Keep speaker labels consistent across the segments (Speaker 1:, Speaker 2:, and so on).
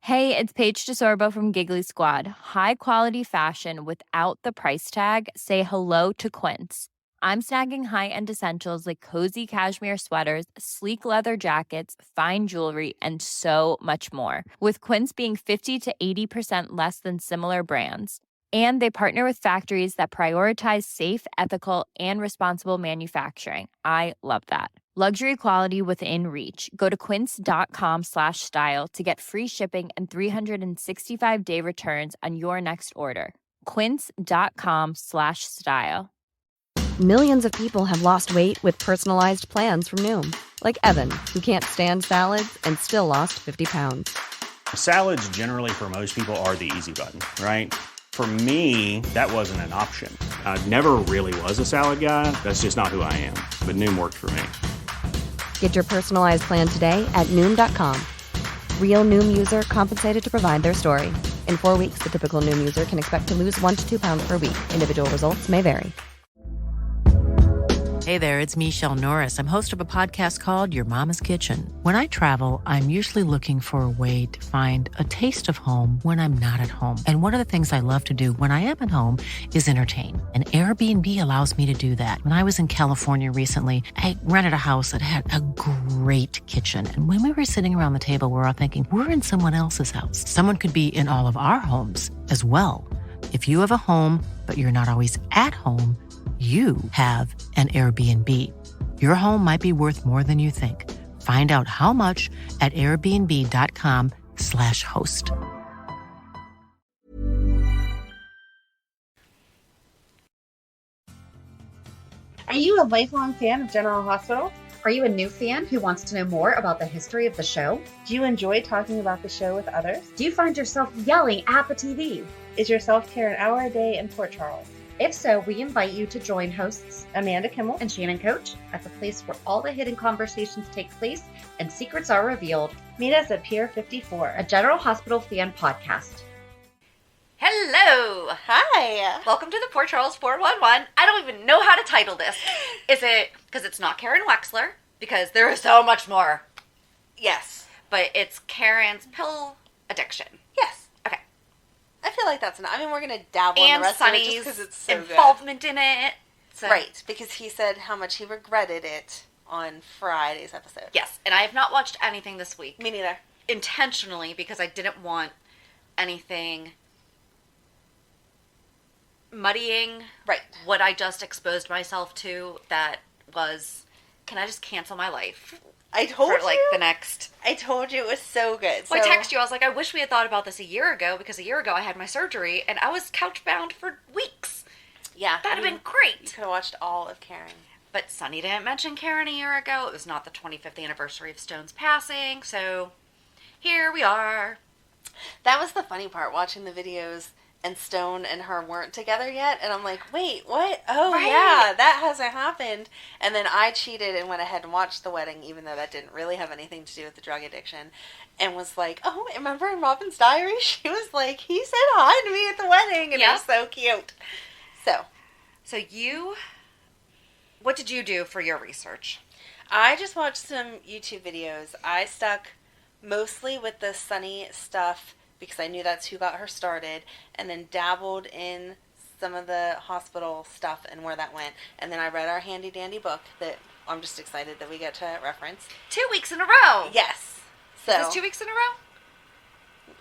Speaker 1: Hey, it's Paige DeSorbo from Giggly Squad. High quality fashion without the price tag. Say hello to Quince. I'm snagging high-end essentials like cozy cashmere sweaters, sleek leather jackets, fine jewelry, and so much more. With Quince being 50 to 80% less than similar brands. And they partner with factories that prioritize safe, ethical, and responsible manufacturing. I love that. Luxury quality within reach. Go to quince.com/style to get free shipping and 365-day returns on your next order. Quince.com/style.
Speaker 2: Millions of people have lost weight with personalized plans from Noom. Like Evan, who can't stand salads and still lost 50 pounds.
Speaker 3: Salads generally for most people are the easy button, right? For me, that wasn't an option. I never really was a salad guy. That's just not who I am. But Noom worked for me.
Speaker 2: Get your personalized plan today at Noom.com. Real Noom user compensated to provide their story. In 4 weeks, the typical Noom user can expect to lose 1 to 2 pounds per week. Individual results may vary.
Speaker 4: Hey there, it's Michelle Norris. I'm host of a podcast called Your Mama's Kitchen. When I travel, I'm usually looking for a way to find a taste of home when I'm not at home. And one of the things I love to do when I am at home is entertain. And Airbnb allows me to do that. When I was in California recently, I rented a house that had a great kitchen. And when we were sitting around the table, we were all thinking, we're in someone else's house. Someone could be in all of our homes as well. If you have a home, but you're not always at home, you have an Airbnb. Your home might be worth more than you think. Find out how much at airbnb.com/host.
Speaker 5: Are you a lifelong fan of General Hospital?
Speaker 6: Are you a new fan who wants to know more about the history of the show?
Speaker 5: Do you enjoy talking about the show with others?
Speaker 6: Do you find yourself yelling at the TV?
Speaker 5: Is your self-care an hour a day in Port Charles?
Speaker 6: If so, we invite you to join hosts
Speaker 5: Amanda Kimmel
Speaker 6: and Shannon Coach at the place where all the hidden conversations take place and secrets are revealed.
Speaker 5: Meet us at Pier 54,
Speaker 6: a General Hospital fan podcast.
Speaker 7: Hello!
Speaker 5: Hi!
Speaker 7: Welcome to the Port Charles 411. I don't even know how to title this. Is it because it's not Karen Wexler? Because there is so much more.
Speaker 5: Yes.
Speaker 7: But it's Karen's pill addiction.
Speaker 5: Yes.
Speaker 7: Okay.
Speaker 5: I feel like that's enough. I mean, we're going to dabble in the rest
Speaker 7: Sonny's
Speaker 5: of it just because it's so
Speaker 7: involvement in it. So.
Speaker 5: Right, because he said how much he regretted it on Friday's episode.
Speaker 7: Yes, and I have not watched anything this week.
Speaker 5: Me neither.
Speaker 7: Intentionally, because I didn't want anything muddying what I just exposed myself to that was, can I just cancel my life?
Speaker 5: I told you.
Speaker 7: For, the next...
Speaker 5: I told you it was so good.
Speaker 7: Well, I texted you. I was like, I wish we had thought about this a year ago, because a year ago I had my surgery, and I was couch-bound for weeks.
Speaker 5: Yeah.
Speaker 7: That'd have been great.
Speaker 5: You could have watched all of Karen.
Speaker 7: But Sonny didn't mention Karen a year ago. It was not the 25th anniversary of Stone's passing, so here we are.
Speaker 5: That was the funny part, watching the videos, and Stone and her weren't together yet, and I'm like, wait, what? Oh, right. Yeah, that hasn't happened. And then I cheated and went ahead and watched the wedding, even though that didn't really have anything to do with the drug addiction, and was like, oh, remember in Robin's diary, she was like, he said hi to me at the wedding, and it was so cute.
Speaker 7: So what did you do for your research?
Speaker 5: I just watched some YouTube videos. I stuck mostly with the Sonny stuff, because I knew that's who got her started, and then dabbled in some of the hospital stuff and where that went. And then I read our handy-dandy book that I'm just excited that we get to reference.
Speaker 7: 2 weeks in a row!
Speaker 5: Yes.
Speaker 7: So, is this 2 weeks in a row?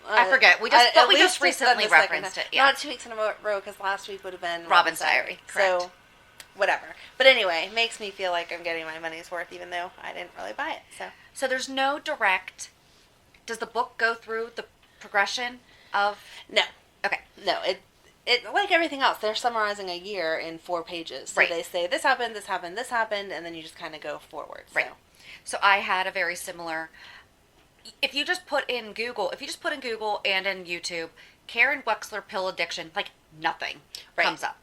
Speaker 7: I forget. We just recently referenced it. Yeah.
Speaker 5: Not 2 weeks in a row, because last week would have been
Speaker 7: Robin's Diary. Correct.
Speaker 5: So, whatever. But anyway, it makes me feel like I'm getting my money's worth, even though I didn't really buy it.
Speaker 7: So there's no direct... Does the book go through the progression of...
Speaker 5: No.
Speaker 7: Okay.
Speaker 5: No, it like everything else, they're summarizing a year in 4 pages. So they say, this happened, this happened, this happened, and then you just kind of go forward.
Speaker 7: Right. So I had a very similar... If you just put in Google and in YouTube, Karen Wexler pill addiction, nothing comes up.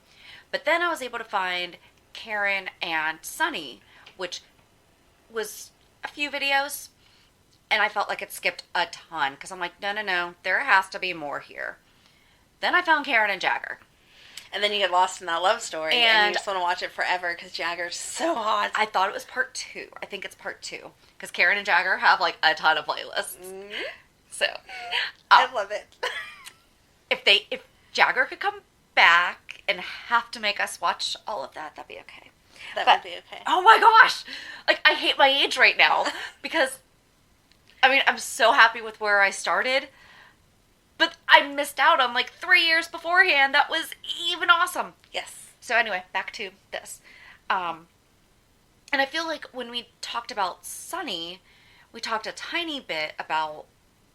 Speaker 7: But then I was able to find Karen and Sonny, which was a few videos, and I felt like it skipped a ton, because I'm like, no, there has to be more here. Then I found Karen and Jagger.
Speaker 5: And then you get lost in that love story, and you just want to watch it forever, because Jagger's so hot.
Speaker 7: I thought it was part 2. I think it's part 2, because Karen and Jagger have, a ton of playlists.
Speaker 5: Mm-hmm.
Speaker 7: So,
Speaker 5: love it.
Speaker 7: If Jagger could come back and have to make us watch all of that, that'd be okay.
Speaker 5: That would be okay.
Speaker 7: Oh my gosh! Like, I hate my age right now because, I mean, I'm so happy with where I started, but I missed out on like 3 years beforehand. That was even awesome.
Speaker 5: Yes.
Speaker 7: So anyway, back to this. And I feel like when we talked about Sonny, we talked a tiny bit about,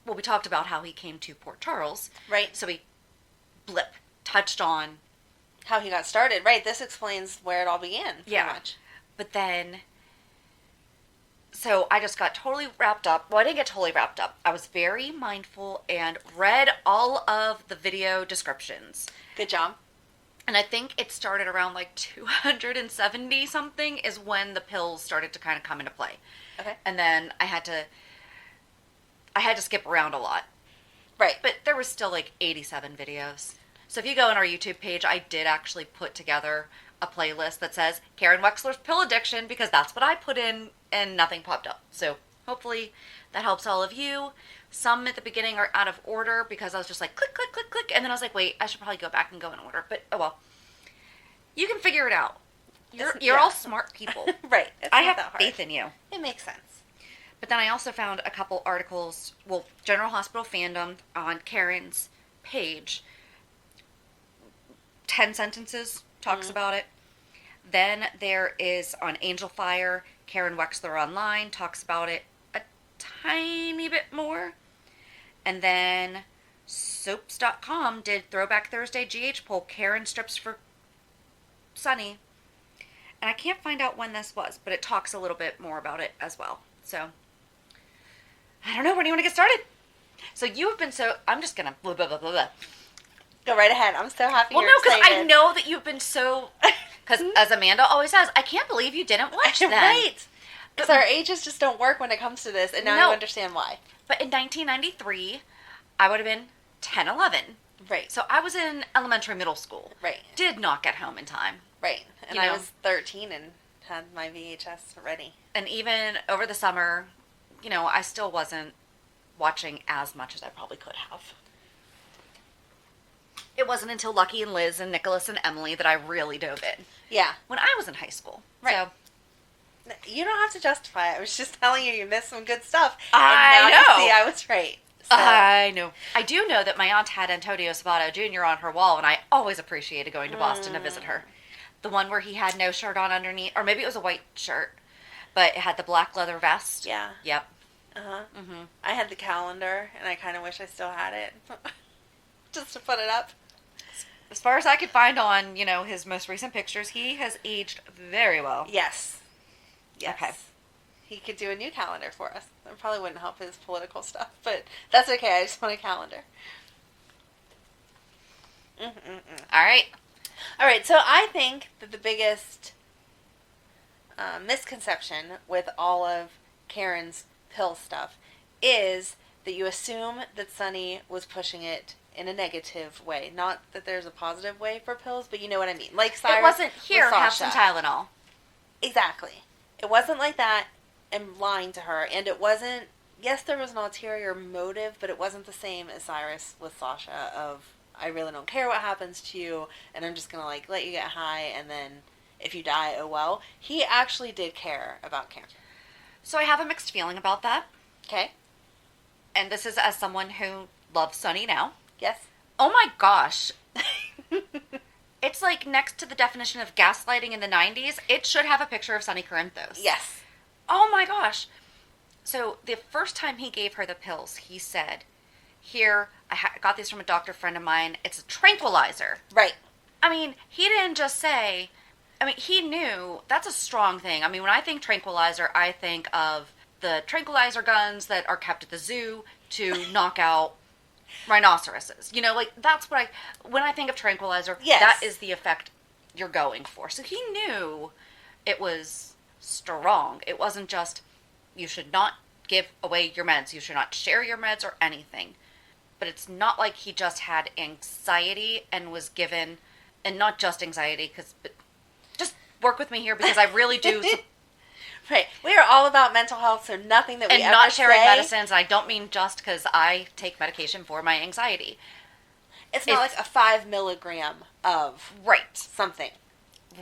Speaker 7: well, we talked about how he came to Port Charles.
Speaker 5: Right.
Speaker 7: So we touched on
Speaker 5: how he got started. Right. This explains where it all began. Pretty much.
Speaker 7: But then, so I just got totally wrapped up. Well, I didn't get totally wrapped up. I was very mindful and read all of the video descriptions.
Speaker 5: Good job.
Speaker 7: And I think it started around like 270 something is when the pills started to kind of come into play.
Speaker 5: Okay.
Speaker 7: And then I had to skip around a lot.
Speaker 5: Right.
Speaker 7: But there was still like 87 videos. So if you go on our YouTube page, I did actually put together a playlist that says Karen Wexler's Pill Addiction because that's what I put in and nothing popped up. So hopefully that helps all of you. Some at the beginning are out of order because I was just like, click, click, click, click. And then I was like, wait, I should probably go back and go in order. But, oh well. You can figure it out. You're all smart people.
Speaker 5: Right.
Speaker 7: I have faith in you.
Speaker 5: It makes sense.
Speaker 7: But then I also found a couple articles, well, General Hospital Fandom on Karen's page. 10 sentences talks about it. Then there is on Angel Fire, Karen Wexler Online talks about it a tiny bit more. And then Soaps.com did Throwback Thursday GH poll, Karen strips for Sonny. And I can't find out when this was, but it talks a little bit more about it as well. So, I don't know. Where do you want to get started? So you have been I'm just going to blah, blah, blah, blah, blah.
Speaker 5: Go right ahead. I'm so happy
Speaker 7: Well,
Speaker 5: you're
Speaker 7: no, because I
Speaker 5: excited.
Speaker 7: know that you've been so... Because as Amanda always says, I can't believe you didn't watch them.
Speaker 5: Right. Because our ages just don't work when it comes to this, and now you understand why.
Speaker 7: But in 1993, I would have been 10, 11.
Speaker 5: Right.
Speaker 7: So I was in elementary, middle school.
Speaker 5: Right.
Speaker 7: Did not get home in time.
Speaker 5: Right. And I was 13 and had my VHS ready.
Speaker 7: And even over the summer, I still wasn't watching as much as I probably could have. It wasn't until Lucky and Liz and Nicholas and Emily that I really dove in.
Speaker 5: Yeah.
Speaker 7: When I was in high school.
Speaker 5: Right. So, you don't have to justify it. I was just telling you missed some good stuff.
Speaker 7: I
Speaker 5: and now
Speaker 7: know.
Speaker 5: You see, I was right. So.
Speaker 7: I know. I do know that my aunt had Antonio Sabato Jr. on her wall, and I always appreciated going to Boston to visit her. The one where he had no shirt on underneath, or maybe it was a white shirt, but it had the black leather vest.
Speaker 5: Yeah.
Speaker 7: Yep.
Speaker 5: Uh-huh. Mm-hmm. I had the calendar, and I kind of wish I still had it. Just to put it up.
Speaker 7: As far as I could find on, his most recent pictures, he has aged very well.
Speaker 5: Yes. Yes.
Speaker 7: Okay.
Speaker 5: He could do a new calendar for us. It probably wouldn't help his political stuff, but that's okay. I just want a calendar.
Speaker 7: All right.
Speaker 5: All right, so I think that the biggest misconception with all of Karen's pill stuff is that you assume that Sonny was pushing it in a negative way. Not that there's a positive way for pills, but you know what I mean. Like Cyrus
Speaker 7: it wasn't here,
Speaker 5: with
Speaker 7: have
Speaker 5: Sasha.
Speaker 7: some Tylenol.
Speaker 5: Exactly. It wasn't like that and lying to her. And it wasn't, yes, there was an ulterior motive, but it wasn't the same as Cyrus with Sasha of, I really don't care what happens to you, and I'm just going to, let you get high, and then if you die, oh well. He actually did care about Karen.
Speaker 7: So I have a mixed feeling about that.
Speaker 5: Okay?
Speaker 7: And this is as someone who loves Sonny now.
Speaker 5: Yes?
Speaker 7: Oh my gosh. It's like next to the definition of gaslighting in the 90s, it should have a picture of Sonny Corinthos.
Speaker 5: Yes.
Speaker 7: Oh my gosh. So the first time he gave her the pills, he said, here, I got these from a doctor friend of mine. It's a tranquilizer.
Speaker 5: Right.
Speaker 7: I mean, he didn't just say, he knew that's a strong thing. I mean, when I think tranquilizer, I think of the tranquilizer guns that are kept at the zoo to knock out rhinoceroses. That's what when I think of tranquilizer,
Speaker 5: yes.
Speaker 7: That is the effect you're going for. So he knew it was strong. It wasn't just, you should not give away your meds. You should not share your meds or anything. But it's not like he just had anxiety and was given, and not just anxiety, but just work with me here because I really do.
Speaker 5: Right. We are all about mental health, so nothing that we
Speaker 7: and
Speaker 5: ever
Speaker 7: not sharing
Speaker 5: say,
Speaker 7: medicines. I don't mean just because I take medication for my anxiety.
Speaker 5: It's not like a 5 milligram of
Speaker 7: Right.
Speaker 5: something.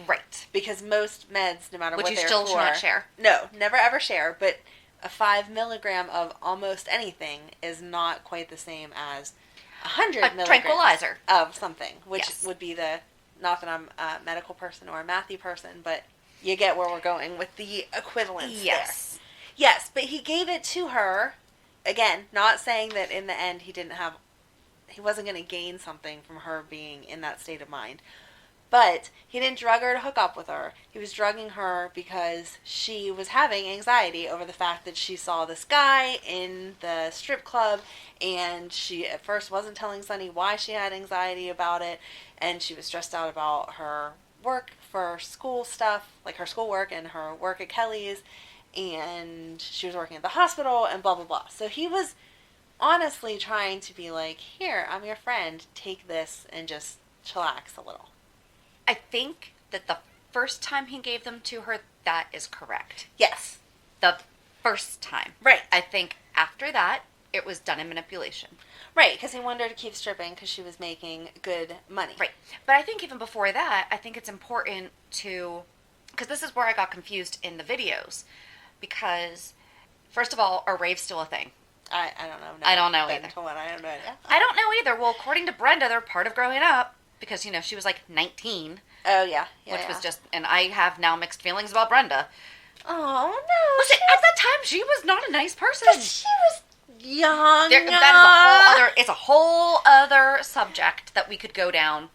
Speaker 7: Right.
Speaker 5: Because most meds, no matter
Speaker 7: Which
Speaker 5: what
Speaker 7: you
Speaker 5: they're
Speaker 7: still
Speaker 5: for,
Speaker 7: should not share.
Speaker 5: No, never ever share. But a 5 milligram of almost anything is not quite the same as 100 milligrams
Speaker 7: tranquilizer
Speaker 5: of something, which
Speaker 7: Yes.
Speaker 5: would be the, not that I'm a medical person or a mathy person, but you get where we're going with the equivalence
Speaker 7: Yes.
Speaker 5: there. Yes, but he gave it to her, again, not saying that in the end he wasn't going to gain something from her being in that state of mind. But he didn't drug her to hook up with her. He was drugging her because she was having anxiety over the fact that she saw this guy in the strip club, and she at first wasn't telling Sonny why she had anxiety about it, and she was stressed out about her work for school stuff, like her schoolwork and her work at Kelly's, and she was working at the hospital, and blah, blah, blah. So he was honestly trying to be like, here, I'm your friend, take this and just chillax a little.
Speaker 7: I think that the first time he gave them to her, that is correct.
Speaker 5: Yes.
Speaker 7: The first time.
Speaker 5: Right.
Speaker 7: I think after that, it was done in manipulation.
Speaker 5: Right, because he wanted her to keep stripping because she was making good money.
Speaker 7: Right. But I think even before that, I think it's important to... Because this is where I got confused in the videos. Because, first of all, are raves still a thing?
Speaker 5: I don't know. No,
Speaker 7: I don't know either.
Speaker 5: I don't know.
Speaker 7: I don't know either. Well, according to Brenda, they're part of growing up. Because, she was like 19.
Speaker 5: Oh, yeah.
Speaker 7: Which was just... And I have now mixed feelings about Brenda.
Speaker 5: Oh, no.
Speaker 7: Listen, at that time, she was not a nice person.
Speaker 5: But she was young.
Speaker 7: It's a whole other subject that we could go down.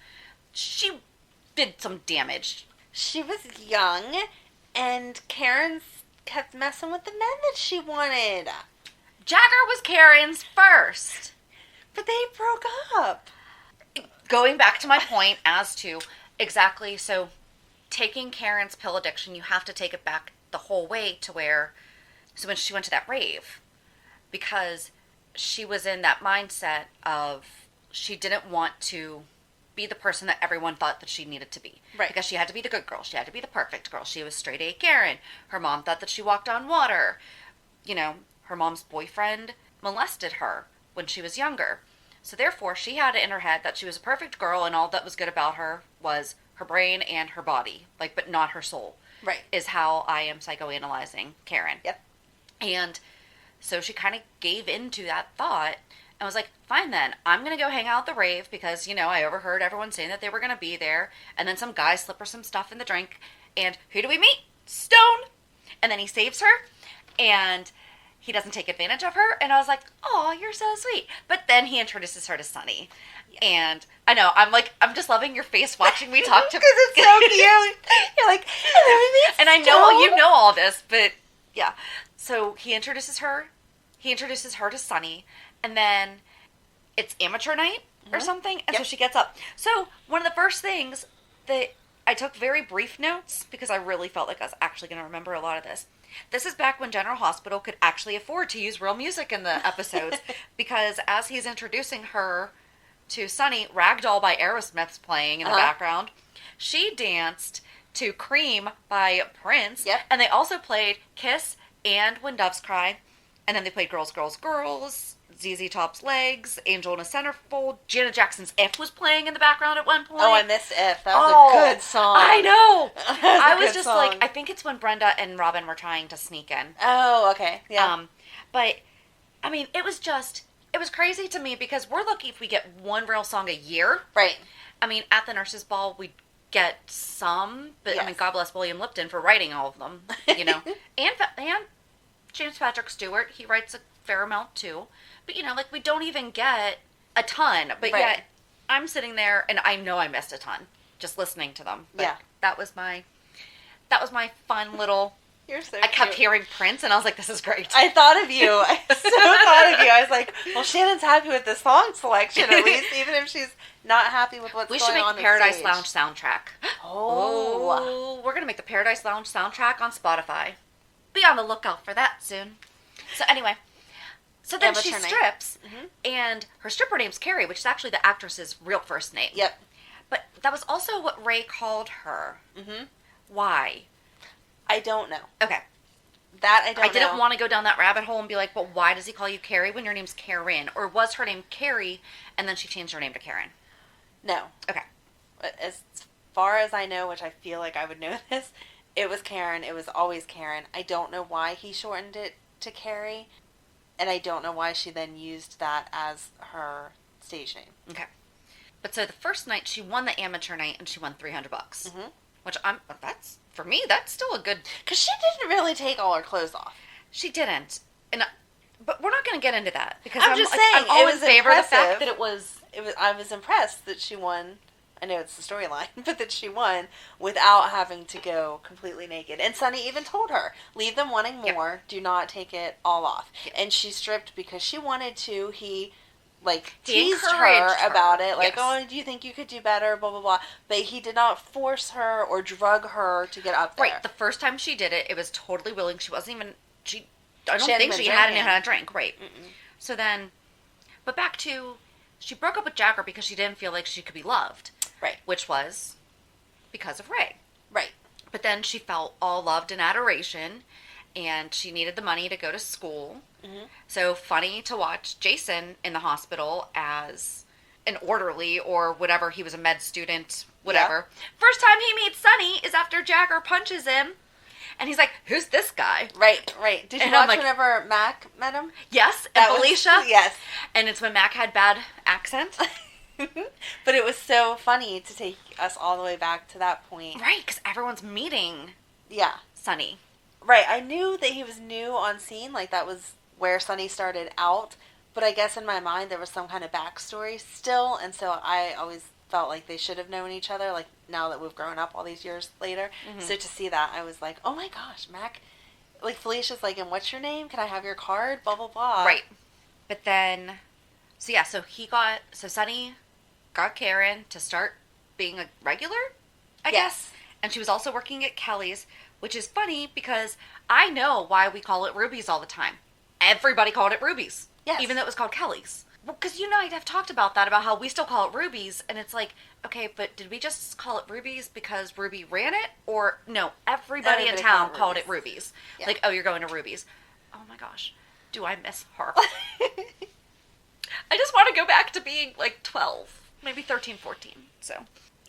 Speaker 7: She did some damage.
Speaker 5: She was young, and Karen kept messing with the men that she wanted.
Speaker 7: Jagger was Karen's first.
Speaker 5: But they broke up.
Speaker 7: Going back to my point as to exactly, so taking Karen's pill addiction, you have to take it back the whole way to where, so when she went to that rave, because she was in that mindset of she didn't want to be the person that everyone thought that she needed to be.
Speaker 5: Right.
Speaker 7: Because she had to be the good girl. She had to be the perfect girl. She was straight A Karen. Her mom thought that she walked on water. Her mom's boyfriend molested her when she was younger. So therefore, she had it in her head that she was a perfect girl and all that was good about her was her brain and her body, but not her soul.
Speaker 5: Right.
Speaker 7: Is how I am psychoanalyzing Karen.
Speaker 5: Yep.
Speaker 7: And so she kind of gave into that thought and was like, fine then, I'm going to go hang out at the rave because, I overheard everyone saying that they were going to be there. And then some guy slip her some stuff in the drink. And who do we meet? Stone. And then he saves her. And he doesn't take advantage of her. And I was like, oh, you're so sweet. But then he introduces her to Sonny. Yeah. And I know, I'm just loving your face watching me talk to...
Speaker 5: Because it's so cute. You're like,
Speaker 7: and I know you know all this, but yeah. So he introduces her to Sonny. And then it's amateur night or something. And so she gets up. So one of the first things that I took very brief notes because I really felt like I was actually going to remember a lot of this. This is back when General Hospital could actually afford to use real music in the episodes because as he's introducing her to Sonny, Ragdoll by Aerosmith's playing in the background. She danced to Cream by Prince.
Speaker 5: Yep.
Speaker 7: And they also played Kiss and When Doves Cry. And then they played Girls, Girls, Girls, ZZ Top's Legs, Angel in a Centerfold. Janet Jackson's If was playing in the background at one point.
Speaker 5: Oh, I missed If. That was a good song.
Speaker 7: I know. I was
Speaker 5: good
Speaker 7: just
Speaker 5: song.
Speaker 7: like, I think it's when Brenda and Robin were trying to sneak in.
Speaker 5: Oh, okay. Yeah.
Speaker 7: But, I mean, it was crazy to me because we're lucky if we get one real song a year.
Speaker 5: Right.
Speaker 7: I mean, at the Nurses Ball, we get some, but
Speaker 5: Yes.
Speaker 7: I mean, God bless William Lipton for writing all of them, and James Patrick Stewart, he writes a fair amount too. But, we don't even get a ton. But
Speaker 5: Right.
Speaker 7: yet, I'm sitting there, and I know I missed a ton just listening to them. But
Speaker 5: Yeah.
Speaker 7: that was my fun little...
Speaker 5: You're so
Speaker 7: I kept
Speaker 5: cute.
Speaker 7: hearing Prince, and I was like, this is great.
Speaker 5: I thought of you. I so thought of you. I was like, well, Shannon's happy with the song selection, at least, even if she's not happy with what's
Speaker 7: We
Speaker 5: going
Speaker 7: should
Speaker 5: on
Speaker 7: make Paradise
Speaker 5: stage.
Speaker 7: Lounge soundtrack.
Speaker 5: Oh.
Speaker 7: We're going to make the Paradise Lounge soundtrack on Spotify. Be on the lookout for that soon. So anyway, then she
Speaker 5: Amateur night.
Speaker 7: strips, and her stripper name's Carrie, which is actually the actress's real first name.
Speaker 5: Yep.
Speaker 7: But that was also what Ray called her.
Speaker 5: Mm-hmm.
Speaker 7: Why?
Speaker 5: I don't know.
Speaker 7: Okay.
Speaker 5: That I don't know.
Speaker 7: I didn't want to go down that rabbit hole and be like, but why does he call you Carrie when your name's Karen? Or was her name Carrie and then she changed her name to Karen?
Speaker 5: No.
Speaker 7: Okay.
Speaker 5: As far as I know, which I feel like I would know this, it was Karen. It was always Karen. I don't know why he shortened it to Carrie, and I don't know why she then used that as her stage name.
Speaker 7: Okay. But so the first night she won the amateur night and she won $300. Mm-hmm. Which for me, that's still a good.
Speaker 5: Because she didn't really take all her clothes off.
Speaker 7: She didn't. But we're not going to get into that because
Speaker 5: I'm just saying,
Speaker 7: I'm all
Speaker 5: it
Speaker 7: in
Speaker 5: was
Speaker 7: favor of the
Speaker 5: impressive.
Speaker 7: fact that it was.
Speaker 5: I was impressed that she won. I know it's the storyline, but that she won without having to go completely naked. And Sonny even told her, leave them wanting more. Yep. Do not take it all off. Yep. And she stripped because she wanted to. He teased her about it. Like, yes. Oh, do you think you could do better? Blah, blah, blah. But he did not force her or drug her to get up there.
Speaker 7: Right. The first time she did it, it was totally willing. She wasn't even... I don't think she hadn't even had a drink. Right. Mm-mm. So then... But back to... She broke up with Jagger because she didn't feel like she could be loved.
Speaker 5: Right.
Speaker 7: Which was because of Ray.
Speaker 5: Right.
Speaker 7: But then she felt all loved and adoration, and she needed the money to go to school. Mm-hmm. So funny to watch Jason in the hospital as an orderly or whatever. He was a med student, whatever. Yeah. First time he meets Sonny is after Jagger punches him. And he's like, who's this guy?
Speaker 5: Right, right. Did you watch whenever Mac met him?
Speaker 7: Yes, and Felicia.
Speaker 5: Yes.
Speaker 7: And it's when Mac had bad accent.
Speaker 5: But it was so funny to take us all the way back to that point.
Speaker 7: Right, because everyone's meeting Sonny.
Speaker 5: Right, I knew that he was new on scene, like that was where Sonny started out, but I guess in my mind there was some kind of backstory still, and so I always felt like they should have known each other, like now that we've grown up all these years later. Mm-hmm. So to see that, I was like, oh my gosh, Mac, like Felicia's like, and what's your name? Can I have your card? Blah, blah, blah.
Speaker 7: Right. But then, so Sonny got Karen to start being a regular, I guess. And she was also working at Kelly's, which is funny because I know why we call it Ruby's all the time. Everybody called it Ruby's. Yes. Even though it was called Kelly's. Well, because you and I have talked about that, about how we still call it Ruby's, and it's like, okay, but did we just call it Ruby's because Ruby ran it? Or, no, everybody in town called it Ruby's. Yeah. Like, oh, you're going to Ruby's. Oh my gosh, do I miss her. I just want to go back to being like 12. Maybe 13, 14. So, all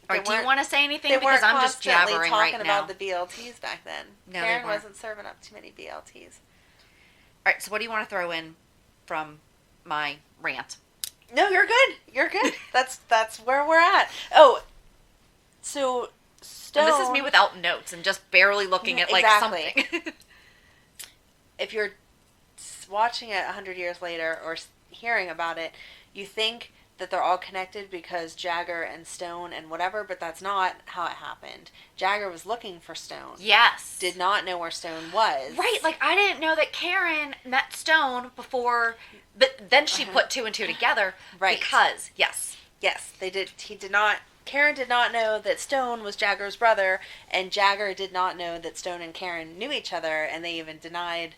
Speaker 7: right, do you want to say anything? Because I'm just jabbering right now.
Speaker 5: Talking about the BLTs back then.
Speaker 7: No,
Speaker 5: Karen wasn't serving up too many BLTs.
Speaker 7: All right, so what do you want to throw in from my rant?
Speaker 5: No, you're good. You're good. That's where we're at. Oh, so Stone...
Speaker 7: And this is me without notes and just barely looking at like something.
Speaker 5: If you're watching it 100 years later or hearing about it, you think that they're all connected because Jagger and Stone and whatever, but that's not how it happened. Jagger was looking for Stone.
Speaker 7: Yes.
Speaker 5: Did not know where Stone was.
Speaker 7: Right, like I didn't know that Karen met Stone before, but then she put two and two together.
Speaker 5: Right.
Speaker 7: Because, yes,
Speaker 5: they did. Karen did not know that Stone was Jagger's brother, and Jagger did not know that Stone and Karen knew each other, and they even denied,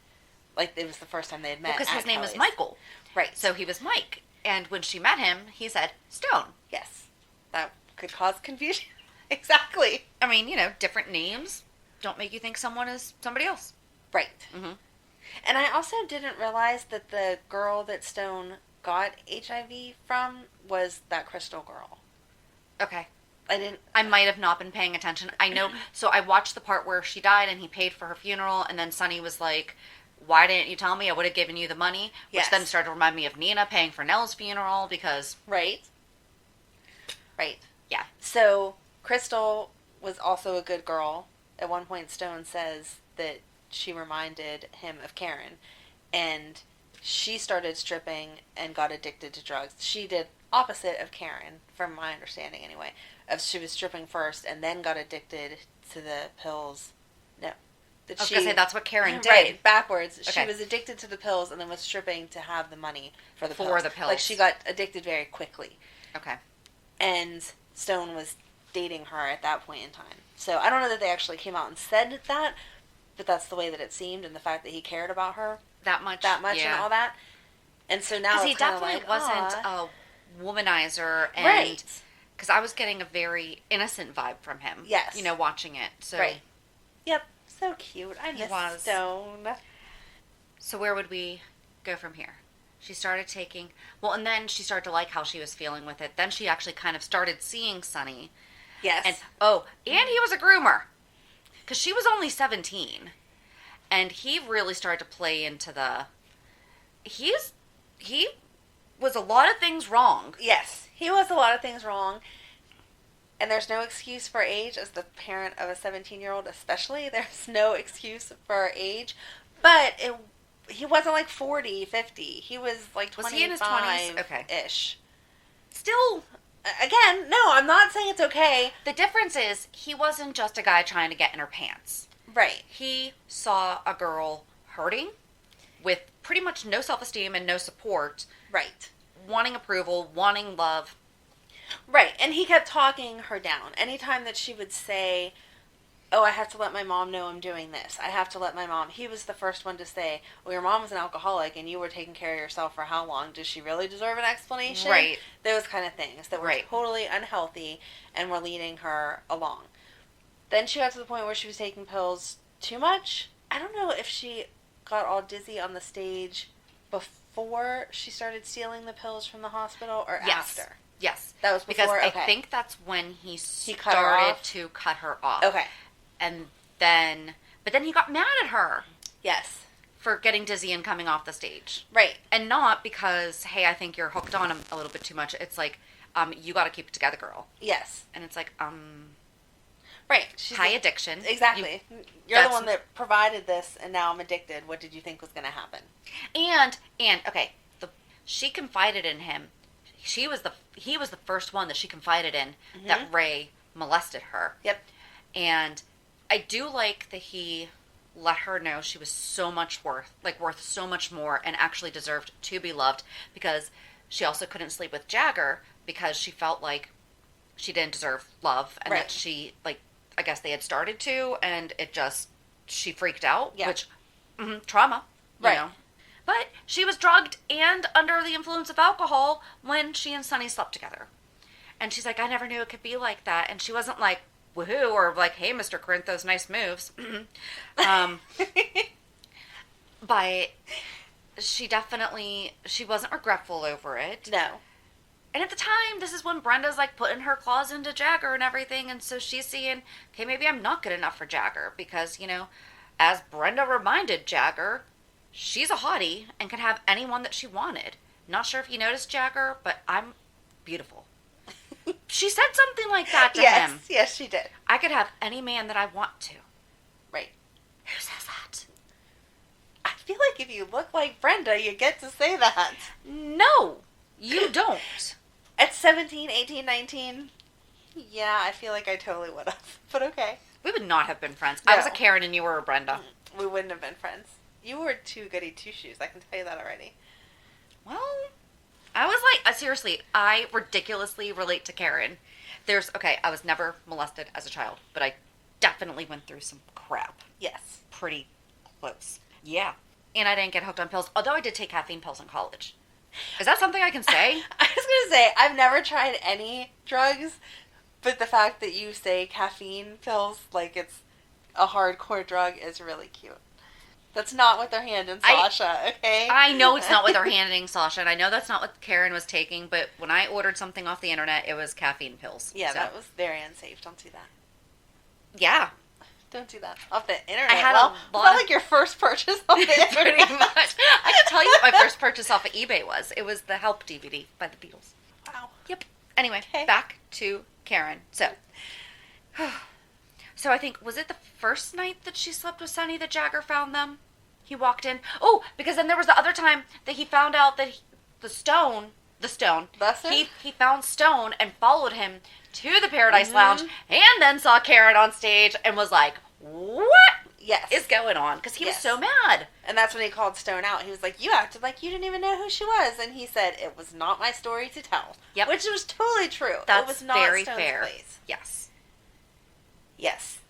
Speaker 5: like it was the first time they had met.
Speaker 7: Because his name is Michael. Right. So he was Mike. And when she met him, he said, Stone.
Speaker 5: Yes. That could cause confusion. Exactly.
Speaker 7: I mean, different names don't make you think someone is somebody else.
Speaker 5: Right. Mm-hmm. And I also didn't realize that the girl that Stone got HIV from was that Crystal girl.
Speaker 7: Okay.
Speaker 5: I
Speaker 7: might have not been paying attention. I know. So I watched the part where she died and he paid for her funeral, and then Sonny was like, why didn't you tell me? I would have given you the money. Which then started to remind me of Nina paying for Nell's funeral because...
Speaker 5: Right.
Speaker 7: Yeah.
Speaker 5: So, Crystal was also a good girl. At one point, Stone says that she reminded him of Karen. And she started stripping and got addicted to drugs. She did opposite of Karen, from my understanding anyway. She was stripping first and then got addicted to the pills. No.
Speaker 7: I was going to say, that's what Karen did.
Speaker 5: Right, backwards. Okay. She was addicted to the pills and then was stripping to have the money for the pills. Like, she got addicted very quickly.
Speaker 7: Okay.
Speaker 5: And Stone was dating her at that point in time. So, I don't know that they actually came out and said that, but that's the way that it seemed, and the fact that he cared about her
Speaker 7: that much
Speaker 5: and all that. And so now
Speaker 7: he definitely wasn't a womanizer, and... Right. Because I was getting a very innocent vibe from him.
Speaker 5: Yes.
Speaker 7: Watching it. So.
Speaker 5: Right. Yep. so cute. I miss Stone.
Speaker 7: So where would we go from here? She started taking... Well, and then she started to like how she was feeling with it. Then she actually kind of started seeing Sonny.
Speaker 5: Yes.
Speaker 7: And he was a groomer. Because she was only 17. And he really started to play into the... He was a lot of things wrong.
Speaker 5: Yes. He was a lot of things wrong. And there's no excuse for age as the parent of a 17-year-old especially. There's no excuse for age. But he wasn't like 40, 50. He was like 25-ish.
Speaker 7: Was he in his 20s? Okay. Still...
Speaker 5: Again, no, I'm not saying it's okay.
Speaker 7: The difference is he wasn't just a guy trying to get in her pants.
Speaker 5: Right.
Speaker 7: He saw a girl hurting with pretty much no self-esteem and no support.
Speaker 5: Right.
Speaker 7: Wanting approval, wanting love.
Speaker 5: Right. And he kept talking her down. Anytime that she would say, oh, I have to let my mom know I'm doing this. I have to let my mom. He was the first one to say, well, your mom was an alcoholic and you were taking care of yourself for how long? Does she really deserve an explanation?
Speaker 7: Right.
Speaker 5: Those kind of things that were totally unhealthy and were leading her along. Then she got to the point where she was taking pills too much. I don't know if she got all dizzy on the stage before she started stealing the pills from the hospital or after.
Speaker 7: Yes.
Speaker 5: That was before?
Speaker 7: Because I think that's when he started to cut her off.
Speaker 5: Okay.
Speaker 7: And then... But then he got mad at her.
Speaker 5: Yes.
Speaker 7: For getting dizzy and coming off the stage.
Speaker 5: Right.
Speaker 7: And not because, hey, I think you're hooked on him a little bit too much. It's like, you got to keep it together, girl.
Speaker 5: Yes.
Speaker 7: And it's like,
Speaker 5: Right.
Speaker 7: High addiction.
Speaker 5: Exactly. You're the one that provided this, and now I'm addicted. What did you think was going to happen?
Speaker 7: And okay, she confided in him. He was the first one that she confided in that Ray molested her.
Speaker 5: Yep.
Speaker 7: And I do like that he let her know she was so much worth so much more and actually deserved to be loved, because she also couldn't sleep with Jagger because she felt like she didn't deserve love, and that she, like, I guess they had started to, and she freaked out, which, trauma, you know. But she was drugged and under the influence of alcohol when she and Sonny slept together. And she's like, I never knew it could be like that. And she wasn't like, woohoo, or like, hey, Mr. Corinthos, nice moves. But she wasn't regretful over it.
Speaker 5: No.
Speaker 7: And at the time, this is when Brenda's like putting her claws into Jagger and everything. And so she's seeing, okay, maybe I'm not good enough for Jagger. Because, you know, as Brenda reminded Jagger, she's a hottie and could have anyone that she wanted. Not sure if you noticed, Jagger, but I'm beautiful. She said something like that to him.
Speaker 5: Yes, she did.
Speaker 7: I could have any man that I want to.
Speaker 5: Right.
Speaker 7: Who says that?
Speaker 5: I feel like if you look like Brenda, you get to say that.
Speaker 7: No, you don't.
Speaker 5: At 17, 18, 19, yeah, I feel like I totally would have. But okay.
Speaker 7: We would not have been friends.
Speaker 5: No.
Speaker 7: I was a Karen and you were a Brenda.
Speaker 5: We wouldn't have been friends. You were too goody two-shoes, I can tell you that already.
Speaker 7: Well, I was like, seriously, I ridiculously relate to Karen. I was never molested as a child, but I definitely went through some crap.
Speaker 5: Yes.
Speaker 7: Pretty close. Yeah. And I didn't get hooked on pills, although I did take caffeine pills in college. Is that something I can say?
Speaker 5: I was going to say, I've never tried any drugs, but the fact that you say caffeine pills like it's a hardcore drug is really cute. That's not what they're handing Sasha, okay?
Speaker 7: I know it's not what they're handing Sasha, and I know that's not what Karen was taking, but when I ordered something off the internet, it was caffeine pills.
Speaker 5: Yeah, so. That was very unsafe. Don't do that.
Speaker 7: Yeah.
Speaker 5: Don't do that. Off the internet.
Speaker 7: I had
Speaker 5: it's not like your first purchase off the internet.
Speaker 7: Pretty much. I can tell you what my first purchase off of eBay was. It was the Help DVD by the Beatles.
Speaker 5: Wow.
Speaker 7: Yep. Anyway, back to Karen. So I think, was it the first night that she slept with Sonny that Jagger found them? He walked in. Oh, because then there was the other time that he found out that the stone, he found Stone and followed him to the Paradise Lounge and then saw Karen on stage and was like, what is going on? Because he was so mad.
Speaker 5: And that's when he called Stone out. He was like, you acted like you didn't even know who she was. And he said, it was not my story to tell.
Speaker 7: Yep.
Speaker 5: Which was totally true.
Speaker 7: That's
Speaker 5: it was not
Speaker 7: very
Speaker 5: Stone's
Speaker 7: fair.
Speaker 5: place.
Speaker 7: Yes.
Speaker 5: Yes.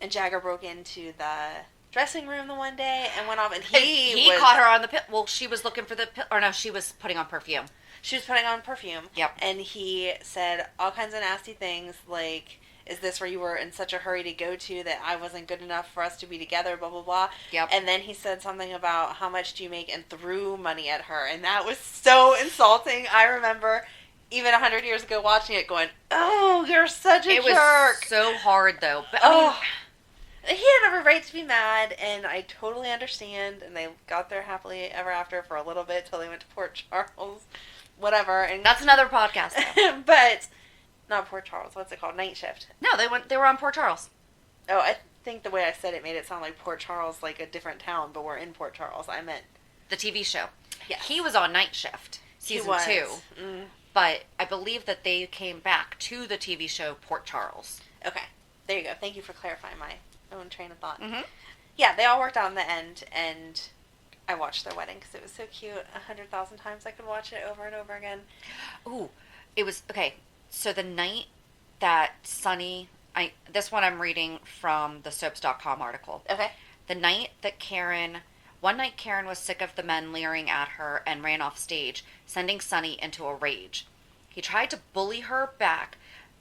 Speaker 5: And Jagger broke into the dressing room the one day and went off, and he
Speaker 7: caught her on the well, she was looking for the or no, she was putting on perfume.
Speaker 5: She was putting on perfume.
Speaker 7: Yep.
Speaker 5: And he said all kinds of nasty things, like, is this where you were in such a hurry to go to that I wasn't good enough for us to be together, blah, blah, blah.
Speaker 7: Yep.
Speaker 5: And then he said something about how much do you make and threw money at her. And that was so insulting. I remember even 100 years ago watching it going, oh, you're such a jerk.
Speaker 7: It was so hard, though. But, I mean,
Speaker 5: he had every right to be mad, and I totally understand. And they got there happily ever after for a little bit till they went to Port Charles, whatever. And
Speaker 7: that's another podcast, though.
Speaker 5: But not Port Charles. What's it called? Night Shift.
Speaker 7: No, they were on Port Charles.
Speaker 5: Oh, I think the way I said it made it sound like Port Charles, like a different town, but we're in Port Charles. I meant
Speaker 7: the TV show.
Speaker 5: Yeah,
Speaker 7: he was on Night Shift season 2, but I believe that they came back to the TV show Port Charles.
Speaker 5: Okay, there you go. Thank you for clarifying my own train of thought.
Speaker 7: Mm-hmm.
Speaker 5: Yeah, they all worked out in the end, and I watched their wedding because it was so cute. 100,000 times I could watch it over and over again.
Speaker 7: Ooh, it was okay. So the night that Sonny, this one I'm reading from the soaps.com article.
Speaker 5: Okay.
Speaker 7: The night that one night Karen was sick of the men leering at her and ran off stage, sending Sonny into a rage. He tried to bully her back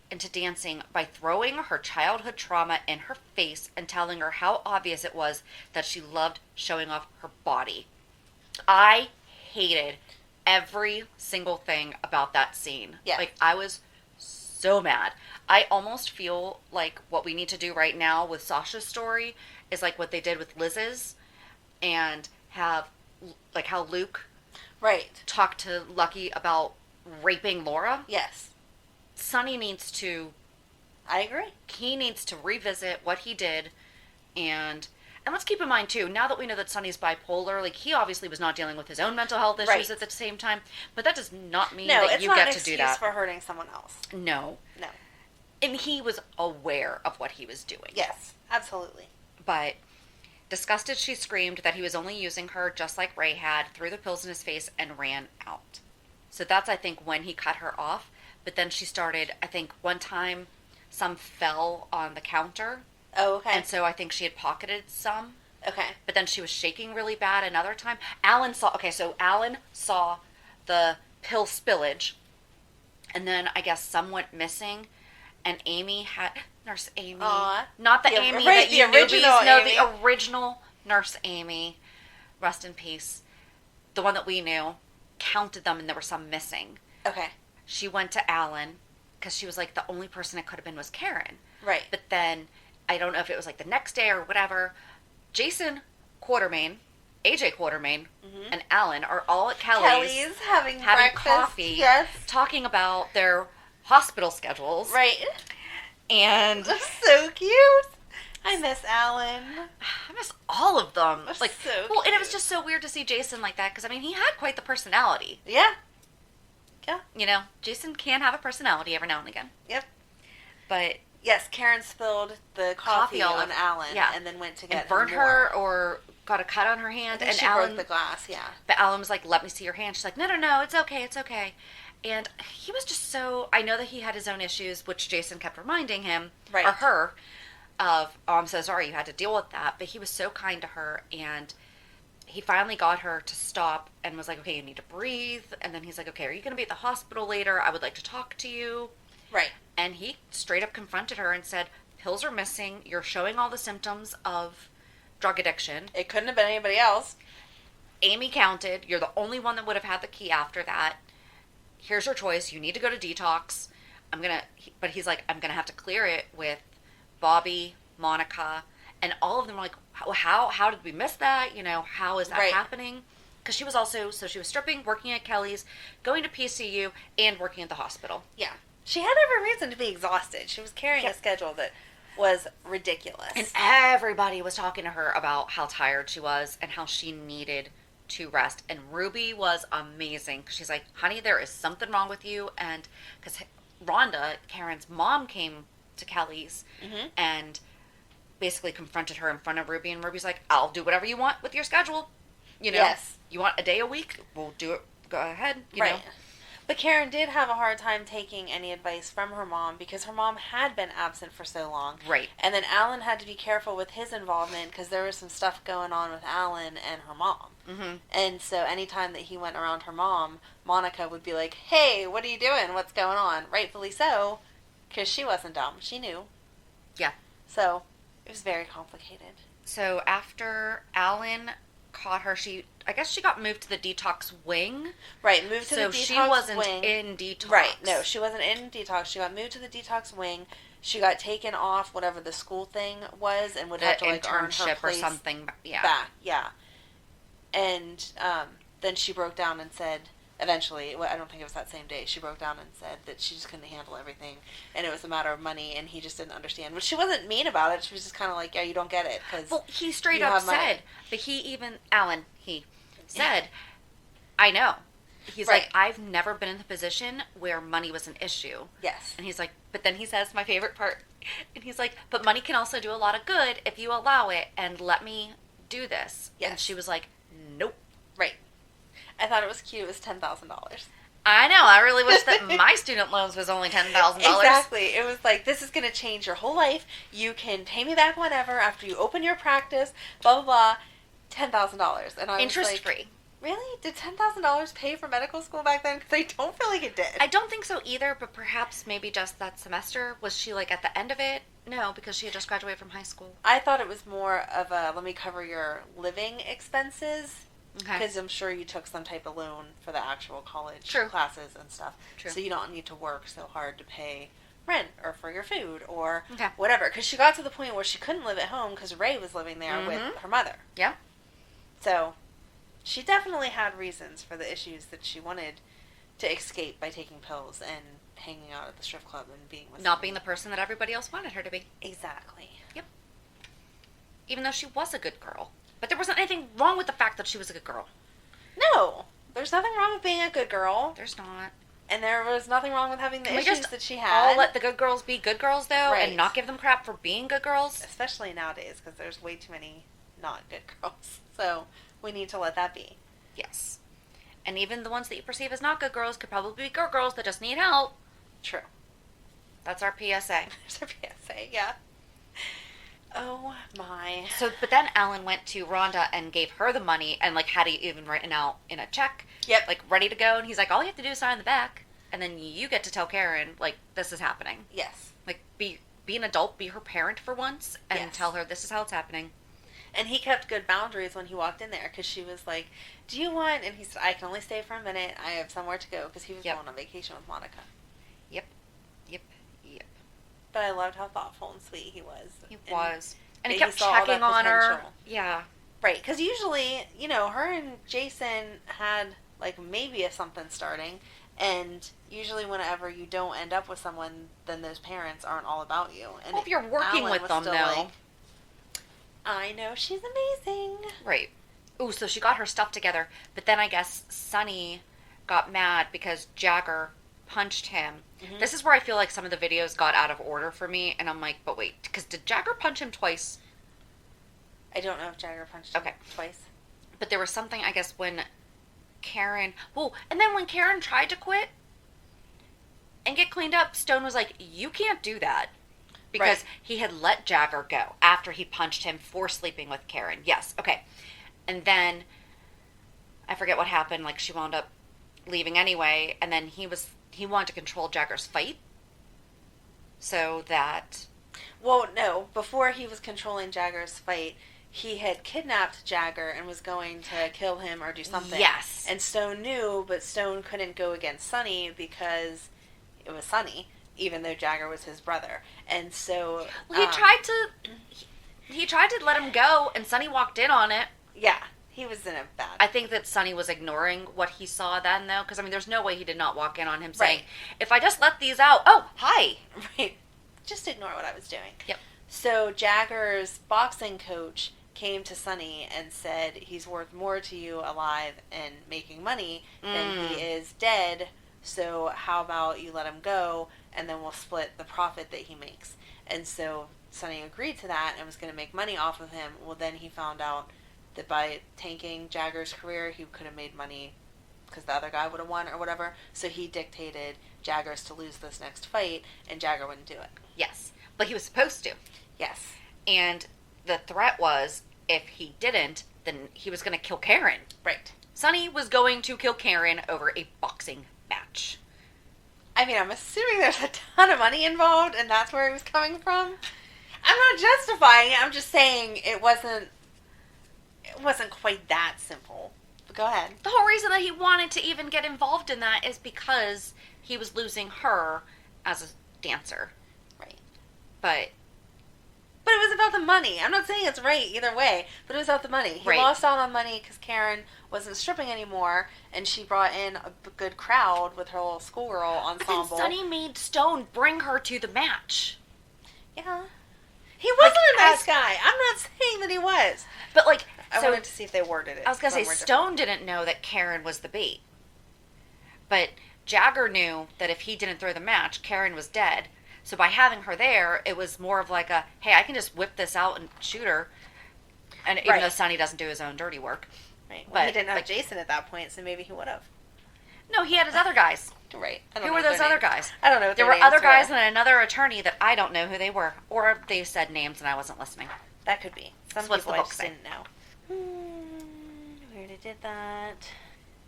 Speaker 7: into dancing by throwing her childhood trauma in her face and telling her how obvious it was that she loved showing off her body. I hated every single thing about that scene.
Speaker 5: Yeah.
Speaker 7: Like, I was so mad. I almost feel like what we need to do right now with Sasha's story is like what they did with Liz's, and have, like, how Luke talked to Lucky about raping Laura.
Speaker 5: Yes.
Speaker 7: Sonny needs to...
Speaker 5: I agree.
Speaker 7: He needs to revisit what he did, and let's keep in mind, too, now that we know that Sonny's bipolar, like, he obviously was not dealing with his own mental health issues at the same time, but that does not mean that you get to do that. No, it's not an excuse
Speaker 5: for hurting someone else.
Speaker 7: No.
Speaker 5: No.
Speaker 7: And he was aware of what he was doing.
Speaker 5: Yes, absolutely.
Speaker 7: But disgusted, she screamed that he was only using her just like Ray had, threw the pills in his face, and ran out. So that's, I think, when he cut her off. But then she started, I think, one time some fell on the counter.
Speaker 5: Oh, okay.
Speaker 7: And so I think she had pocketed some.
Speaker 5: Okay.
Speaker 7: But then she was shaking really bad another time. Alan saw the pill spillage. And then I guess some went missing. And Amy had... Nurse Amy. Not the Amy that you newbies know. The original Nurse Amy. Rest in peace. The one that we knew. Counted them and there were some missing.
Speaker 5: Okay.
Speaker 7: She went to Alan because she was like, the only person it could have been was Karen.
Speaker 5: Right.
Speaker 7: But then, I don't know if it was like the next day or whatever, Jason Quartermain, AJ Quartermain, and Alan are all at Kelly's
Speaker 5: having breakfast,
Speaker 7: coffee,
Speaker 5: yes,
Speaker 7: talking about their hospital schedules.
Speaker 5: Right.
Speaker 7: And
Speaker 5: so cute. I miss Alan.
Speaker 7: I miss all of them. Like,
Speaker 5: so
Speaker 7: well,
Speaker 5: cute.
Speaker 7: and it was just so weird to see Jason like that because, I mean, he had quite the personality.
Speaker 5: Yeah. Yeah.
Speaker 7: You know, Jason can have a personality every now and again.
Speaker 5: Yep.
Speaker 7: But
Speaker 5: yes, Karen spilled the coffee on Alan, and then went to get
Speaker 7: and burned her or got a cut on her hand, and
Speaker 5: she
Speaker 7: Alan
Speaker 5: broke the glass. Yeah.
Speaker 7: But Alan was like, "Let me see your hand." She's like, "No, it's okay." And he was just so... I know that he had his own issues, which Jason kept reminding him, or her, of, "Oh, I'm so sorry you had to deal with that." But he was so kind to her, and he finally got her to stop and was like, "Okay, you need to breathe." And then he's like, "Okay, are you going to be at the hospital later? I would like to talk to you."
Speaker 5: Right.
Speaker 7: And he straight up confronted her and said, "Pills are missing. You're showing all the symptoms of drug addiction.
Speaker 5: It couldn't have been anybody else.
Speaker 7: Amy counted. You're the only one that would have had the key after that. Here's your choice. You need to go to detox. But he's like, I'm going to have to clear it with Bobby, Monica, and all of them were like, how did we miss that? You know, how is that happening? Because she was also, so she was stripping, working at Kelly's, going to PCU, and working at the hospital.
Speaker 5: Yeah. She had every reason to be exhausted. She was carrying a schedule that was ridiculous.
Speaker 7: And everybody was talking to her about how tired she was and how she needed to rest. And Ruby was amazing. She's like, "Honey, there is something wrong with you." And because Rhonda, Karen's mom, came to Kelly's and basically confronted her in front of Ruby. And Ruby's like, "I'll do whatever you want with your schedule. You know, you want a day a week? We'll do it. Go ahead." You know?
Speaker 5: But Karen did have a hard time taking any advice from her mom because her mom had been absent for so long.
Speaker 7: Right.
Speaker 5: And then Alan had to be careful with his involvement because there was some stuff going on with Alan and her mom. Mm-hmm. And so anytime that he went around her mom, Monica would be like, "Hey, what are you doing? What's going on?" Rightfully so, because she wasn't dumb. She knew.
Speaker 7: Yeah.
Speaker 5: So, it was very complicated.
Speaker 7: So after Alan caught her, I guess she got moved to the detox wing.
Speaker 5: Right, moved to the detox wing.
Speaker 7: So she wasn't in detox.
Speaker 5: Right, no, she wasn't in detox. She got moved to the detox wing. She got taken off whatever the school thing was and would have to like earn her
Speaker 7: internship or
Speaker 5: place
Speaker 7: something. Yeah.
Speaker 5: back. Yeah. And then she broke down and said, eventually, I don't think it was that same day, she broke down and said that she just couldn't handle everything and it was a matter of money and he just didn't understand. But she wasn't mean about it. She was just kind of like, yeah, you don't get it.
Speaker 7: Well, he straight up said, but Alan said, I know. He's
Speaker 5: Right.
Speaker 7: like, I've never been in the position where money was an issue.
Speaker 5: Yes.
Speaker 7: And he's like, but then he says my favorite part, and he's like, but money can also do a lot of good if you allow it and let me do this.
Speaker 5: Yes.
Speaker 7: And she was like, nope.
Speaker 5: Right. I thought it was cute. It was $10,000.
Speaker 7: I know. I really wish that my student loans was only $10,000.
Speaker 5: Exactly. It was like, this is going to change your whole life. You can pay me back whenever after you open your practice, blah, blah, blah. $10,000. And I was
Speaker 7: Interest
Speaker 5: like,
Speaker 7: free.
Speaker 5: really? Did $10,000 pay for medical school back then? Because I don't feel like it did.
Speaker 7: I don't think so either, but perhaps maybe just that semester. Was she like at the end of it? No, because she had just graduated from high school.
Speaker 5: I thought it was more of a, let me cover your living expenses.
Speaker 7: Okay.
Speaker 5: Because I'm sure you took some type of loan for the actual college
Speaker 7: True.
Speaker 5: classes and stuff.
Speaker 7: True.
Speaker 5: So you don't need to work so hard to pay rent or for your food or
Speaker 7: Okay.
Speaker 5: whatever. Because she got to the point where she couldn't live at home because Ray was living there with her mother.
Speaker 7: Yeah.
Speaker 5: So she definitely had reasons for the issues that she wanted to escape by taking pills and hanging out at the strip club and being with
Speaker 7: Not
Speaker 5: somebody.
Speaker 7: being the person that everybody else wanted her to be.
Speaker 5: Exactly.
Speaker 7: Yep. Even though she was a good girl. But there wasn't anything wrong with the fact that she was a good girl.
Speaker 5: No. There's nothing wrong with being a good girl.
Speaker 7: There's not.
Speaker 5: And there was nothing wrong with having the
Speaker 7: Can we
Speaker 5: issues
Speaker 7: just
Speaker 5: that she had.
Speaker 7: all let the good girls be good girls, though,
Speaker 5: Right.
Speaker 7: and not give them crap for being good girls?
Speaker 5: Especially nowadays, because there's way too many not good girls. So we need to let that be.
Speaker 7: Yes. And even the ones that you perceive as not good girls could probably be good girls that just need help.
Speaker 5: True.
Speaker 7: That's our PSA.
Speaker 5: There's a PSA, yeah. Oh my.
Speaker 7: So, but then Alan went to Rhonda and gave her the money and, like, had it even written out in a check.
Speaker 5: Yep.
Speaker 7: Like, ready to go. And he's like, all you have to do is sign the back. And then you get to tell Karen, like, this is happening.
Speaker 5: Yes.
Speaker 7: Like, be an adult, be her parent for once, and
Speaker 5: Yes.
Speaker 7: tell her this is how it's happening.
Speaker 5: And he kept good boundaries when he walked in there, because she was like, do you want, and he said, I can only stay for a minute, I have somewhere to go, because he was
Speaker 7: Yep.
Speaker 5: going on vacation with Monica.
Speaker 7: Yep.
Speaker 5: But I loved how thoughtful and sweet he was.
Speaker 7: He was. And
Speaker 5: that
Speaker 7: he kept
Speaker 5: saw all
Speaker 7: checking
Speaker 5: that
Speaker 7: on her.
Speaker 5: potential.
Speaker 7: Yeah.
Speaker 5: Right, because usually, you know, her and Jason had, like, maybe a something starting, and usually whenever you don't end up with someone, then those parents aren't all about you. And
Speaker 7: Well, if you're working
Speaker 5: Alan
Speaker 7: with
Speaker 5: was
Speaker 7: them,
Speaker 5: still
Speaker 7: though.
Speaker 5: like, I know she's amazing.
Speaker 7: Right. Ooh, so she got her stuff together. But then I guess Sonny got mad because Jagger punched him.
Speaker 5: Mm-hmm.
Speaker 7: This is where I feel like some of the videos got out of order for me. And I'm like, but wait, because did Jagger punch him twice?
Speaker 5: I don't know if Jagger punched him
Speaker 7: Okay.
Speaker 5: twice.
Speaker 7: But there was something, I guess, when Karen... Well, and then when Karen tried to quit and get cleaned up, Stone was like, you can't do that. Because
Speaker 5: Right.
Speaker 7: he had let Jagger go after he punched him for sleeping with Karen. Yes, okay. And then, I forget what happened, like she wound up leaving anyway, and then he wanted to control Jagger's fight. So that...
Speaker 5: Well, no. Before he was controlling Jagger's fight, he had kidnapped Jagger and was going to kill him or do something.
Speaker 7: Yes.
Speaker 5: And Stone knew, but Stone couldn't go against Sonny because it was Sonny, even though Jagger was his brother. And so...
Speaker 7: Well, he tried to let him go, and Sonny walked in on it.
Speaker 5: Yeah. He was in a bad...
Speaker 7: I think that Sonny was ignoring what he saw then, though, because, I mean, there's no way he did not walk in on him saying, if I just let these out, oh, hi.
Speaker 5: Right. Just ignore what I was doing.
Speaker 7: Yep.
Speaker 5: So Jagger's boxing coach came to Sonny and said he's worth more to you alive and making money than he is dead, so how about you let him go and then we'll split the profit that he makes. And so Sonny agreed to that and was going to make money off of him. Well, then he found out that by tanking Jagger's career, he could have made money because the other guy would have won or whatever. So he dictated Jagger's to lose this next fight, and Jagger wouldn't do it.
Speaker 7: Yes. But he was supposed to.
Speaker 5: Yes.
Speaker 7: And the threat was, if he didn't, then he was going to kill Karen.
Speaker 5: Right.
Speaker 7: Sonny was going to kill Karen over a boxing match.
Speaker 5: I mean, I'm assuming there's a ton of money involved, and that's where he was coming from. I'm not justifying it. I'm just saying it wasn't quite that simple. But go ahead.
Speaker 7: The whole reason that he wanted to even get involved in that is because he was losing her as a dancer.
Speaker 5: Right.
Speaker 7: But
Speaker 5: it was about the money. I'm not saying it's right either way, but it was about the money. He lost out on money because Karen wasn't stripping anymore, and she brought in a good crowd with her little schoolgirl ensemble.
Speaker 7: But then Sonny made Stone bring her to the match.
Speaker 5: Yeah. He wasn't a nice guy. I'm not saying that he was.
Speaker 7: But,
Speaker 5: I wanted to see if they worded it.
Speaker 7: I was going to say, Stone didn't know that Karen was the bait. But Jagger knew that if he didn't throw the match, Karen was dead. So by having her there, it was more of like a, hey, I can just whip this out and shoot her. And even though Sonny doesn't do his own dirty work.
Speaker 5: Right. Well, he didn't have Jason at that point, so maybe he would have.
Speaker 7: No, he had his other guys.
Speaker 5: Right.
Speaker 7: Who were those other guys?
Speaker 5: I don't know what
Speaker 7: there were other guys and another attorney that I don't know who they were. Or they said names and I wasn't listening.
Speaker 5: That could be. Some people I just didn't know. We already did that.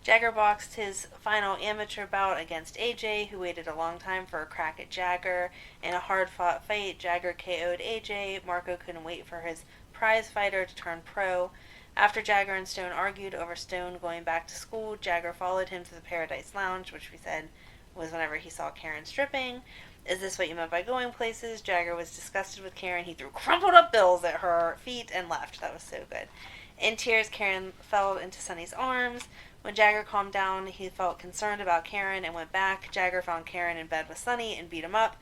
Speaker 5: Jagger boxed his final amateur bout against AJ, who waited a long time for a crack at Jagger. In a hard-fought fight, Jagger KO'd AJ. Marco couldn't wait for his prize fighter to turn pro. After Jagger and Stone argued over Stone going back to school, Jagger followed him to the Paradise Lounge, which we said was whenever he saw Karen stripping. Is this what you meant by going places? Jagger was disgusted with Karen. He threw crumpled up bills at her feet and left. That was so good. In tears, Karen fell into Sonny's arms. When Jagger calmed down, he felt concerned about Karen and went back. Jagger found Karen in bed with Sonny and beat him up.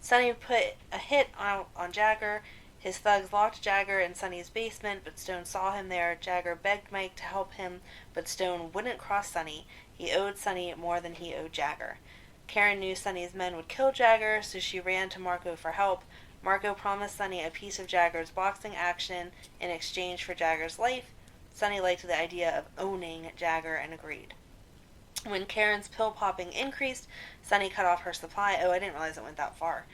Speaker 5: Sonny put a hit on Jagger. His thugs locked Jagger in Sonny's basement, but Stone saw him there. Jagger begged Mike to help him, but Stone wouldn't cross Sonny. He owed Sonny more than he owed Jagger. Karen knew Sonny's men would kill Jagger, so she ran to Marco for help. Marco promised Sonny a piece of Jagger's boxing action in exchange for Jagger's life. Sonny liked the idea of owning Jagger and agreed. When Karen's pill popping increased, Sonny cut off her supply. Oh, I didn't realize it went that far.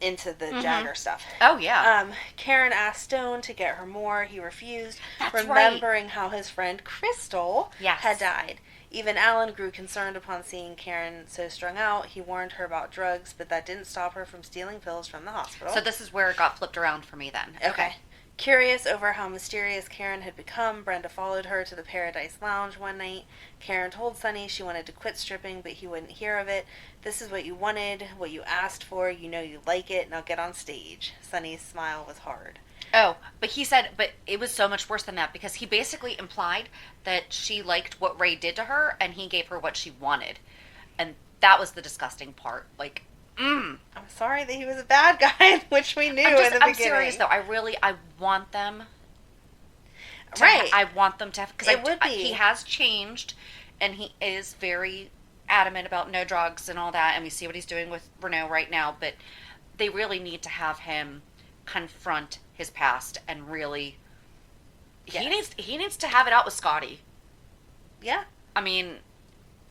Speaker 5: Into the Jagger stuff.
Speaker 7: Oh, yeah.
Speaker 5: Karen asked Stone to get her more. He refused,
Speaker 7: That's
Speaker 5: remembering how his friend Crystal
Speaker 7: Yes.
Speaker 5: had died. Even Alan grew concerned upon seeing Karen so strung out. He warned her about drugs, but that didn't stop her from stealing pills from the hospital.
Speaker 7: So this is where it got flipped around for me then.
Speaker 5: Okay. Curious over how mysterious Karen had become, Brenda followed her to the Paradise Lounge one night. Karen told Sonny she wanted to quit stripping, but he wouldn't hear of it. This is what you wanted, what you asked for, you know you like it, now get on stage. Sonny's smile was hard.
Speaker 7: Oh, but he said, but it was so much worse than that because he basically implied that she liked what Ray did to her and he gave her what she wanted. And that was the disgusting part.
Speaker 5: I'm sorry that he was a bad guy, which we knew in the beginning.
Speaker 7: I'm serious though. I want them to I want them to have, because
Speaker 5: it would be.
Speaker 7: He has changed and he is very adamant about no drugs and all that, and we see what he's doing with Renault right now, but they really need to have him confront his past and really he needs to have it out with Scotty.
Speaker 5: Yeah.
Speaker 7: I mean,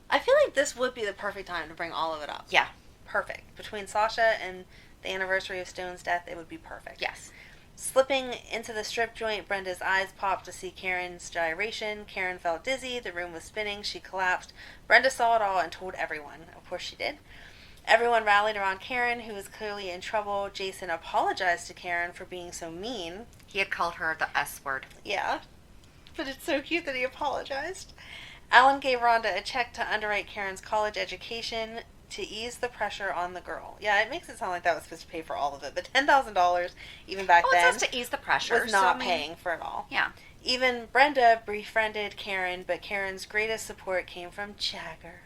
Speaker 5: I feel like this would be the perfect time to bring all of it up.
Speaker 7: Yeah.
Speaker 5: Perfect. Between Sasha and the anniversary of Stone's death, it would be perfect.
Speaker 7: Yes.
Speaker 5: Slipping into the strip joint, Brenda's eyes popped to see Karen's gyration. Karen felt dizzy. The room was spinning. She collapsed. Brenda saw it all and told everyone. Of course she did. Everyone rallied around Karen, who was clearly in trouble. Jason apologized to Karen for being so mean.
Speaker 7: He had called her the S word.
Speaker 5: Yeah. But it's so cute that he apologized. Alan gave Rhonda a check to underwrite Karen's college education to ease the pressure on the girl. Yeah, it makes it sound like that was supposed to pay for all of it, but $10,000, even back then,
Speaker 7: it says to ease the pressure,
Speaker 5: was not paying for it all.
Speaker 7: Yeah.
Speaker 5: Even Brenda befriended Karen, but Karen's greatest support came from Jagger.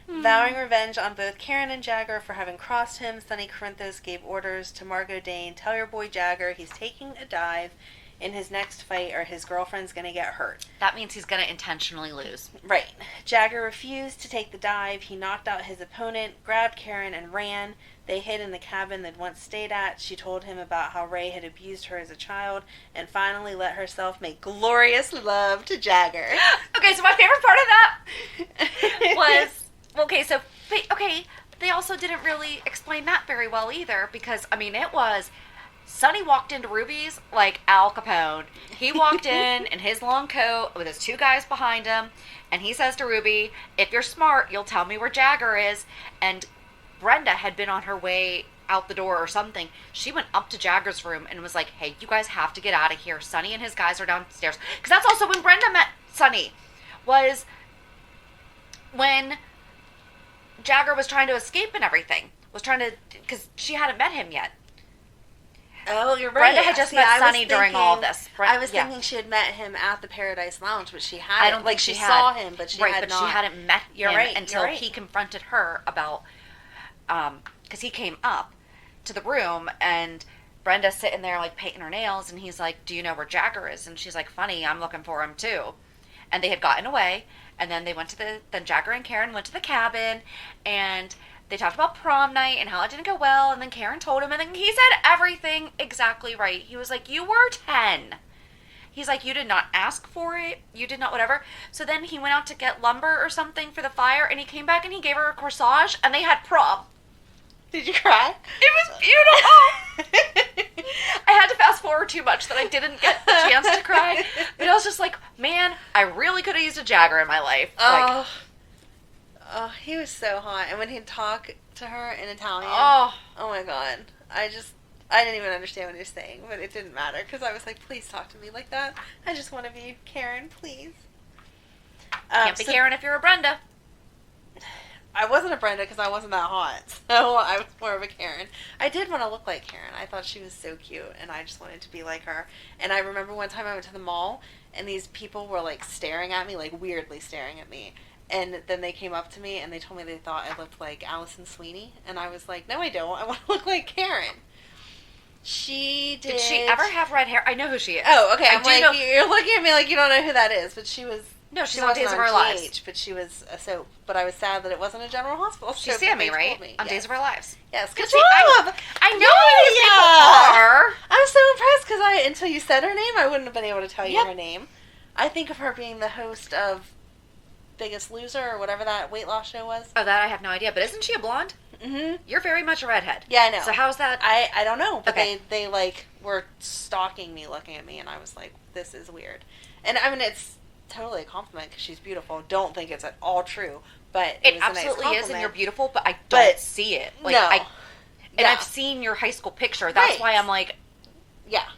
Speaker 5: Vowing revenge on both Karen and Jagger for having crossed him, Sonny Corinthos gave orders to Margot Dane, tell your boy Jagger he's taking a dive in his next fight or his girlfriend's going to get hurt.
Speaker 7: That means he's going to intentionally lose.
Speaker 5: Right. Jagger refused to take the dive. He knocked out his opponent, grabbed Karen, and ran. They hid in the cabin they'd once stayed at. She told him about how Ray had abused her as a child and finally let herself make glorious love to Jagger.
Speaker 7: Okay, so my favorite part of that was... they also didn't really explain that very well either because, I mean, it was... Sonny walked into Ruby's like Al Capone. He walked in his long coat with his two guys behind him, and he says to Ruby, if you're smart, you'll tell me where Jagger is. And Brenda had been on her way out the door or something. She went up to Jagger's room and was like, hey, you guys have to get out of here. Sonny and his guys are downstairs. Because that's also when Brenda met Sonny, was when Jagger was trying to escape and everything. Was trying to, because she hadn't met him yet.
Speaker 5: Oh, you're right.
Speaker 7: Brenda had just met Sonny during all this.
Speaker 5: I was thinking she had met him at the Paradise Lounge, but she hadn't.
Speaker 7: I don't think
Speaker 5: she
Speaker 7: had.
Speaker 5: saw him, but she
Speaker 7: right,
Speaker 5: had
Speaker 7: but
Speaker 5: not.
Speaker 7: she hadn't met him until
Speaker 5: right.
Speaker 7: he confronted her about, because he came up to the room and Brenda's sitting there like painting her nails, and he's like, do you know where Jagger is? And she's like, funny, I'm looking for him too. And they had gotten away, and then they went to then Jagger and Karen went to the cabin, and they talked about prom night and how it didn't go well, and then Karen told him, and then he said everything exactly right. He was like, you were 10. He's like, you did not ask for it. You did not whatever. So then he went out to get lumber or something for the fire, and he came back and he gave her a corsage, and they had prom.
Speaker 5: Did you cry?
Speaker 7: It was beautiful. I had to fast forward too much that I didn't get the chance to cry. But I was just like, man, I really could have used a Jagger in my life.
Speaker 5: Oh, he was so hot. And when he'd talk to her in Italian,
Speaker 7: oh
Speaker 5: my God. I didn't even understand what he was saying, but it didn't matter because I was like, please talk to me like that. I just want to be Karen, please.
Speaker 7: Can't be Karen if you're a Brenda.
Speaker 5: I wasn't a Brenda because I wasn't that hot, so I was more of a Karen. I did want to look like Karen. I thought she was so cute, and I just wanted to be like her. And I remember one time I went to the mall, and these people were, like, staring at me, like, weirdly staring at me. And then they came up to me, and they told me they thought I looked like Allison Sweeney. And I was like, no, I don't. I want to look like Karen. She did...
Speaker 7: Did she ever have red hair? I know who she is.
Speaker 5: Oh, okay. I'm like,
Speaker 7: know...
Speaker 5: you're looking at me like you don't know who that is, but she was...
Speaker 7: No, she's
Speaker 5: she
Speaker 7: on Days of Our Lives.
Speaker 5: GH, but she was a soap. But I was sad that it wasn't a General Hospital soap.
Speaker 7: She's Sammy, right?
Speaker 5: Yes.
Speaker 7: On Days of Our Lives.
Speaker 5: Yes, good
Speaker 7: See,
Speaker 5: job!
Speaker 7: I know who these people are.
Speaker 5: I'm so impressed because until you said her name, I wouldn't have been able to tell you her name. I think of her being the host of Biggest Loser or whatever that weight loss show was.
Speaker 7: Oh, that I have no idea. But isn't she a blonde?
Speaker 5: Mm-hmm.
Speaker 7: You're very much a redhead.
Speaker 5: Yeah, I know.
Speaker 7: So how's that?
Speaker 5: I don't know. But
Speaker 7: okay.
Speaker 5: they like were stalking me, looking at me, and I was like, this is weird. And I mean, it's totally a compliment because she's beautiful. Don't think it's at all true, but
Speaker 7: it
Speaker 5: was
Speaker 7: absolutely
Speaker 5: a nice
Speaker 7: is, and
Speaker 5: compliment.
Speaker 7: you're beautiful. But I don't see it. Like,
Speaker 5: no.
Speaker 7: I've seen your high school picture. That's why I'm like,
Speaker 5: yeah,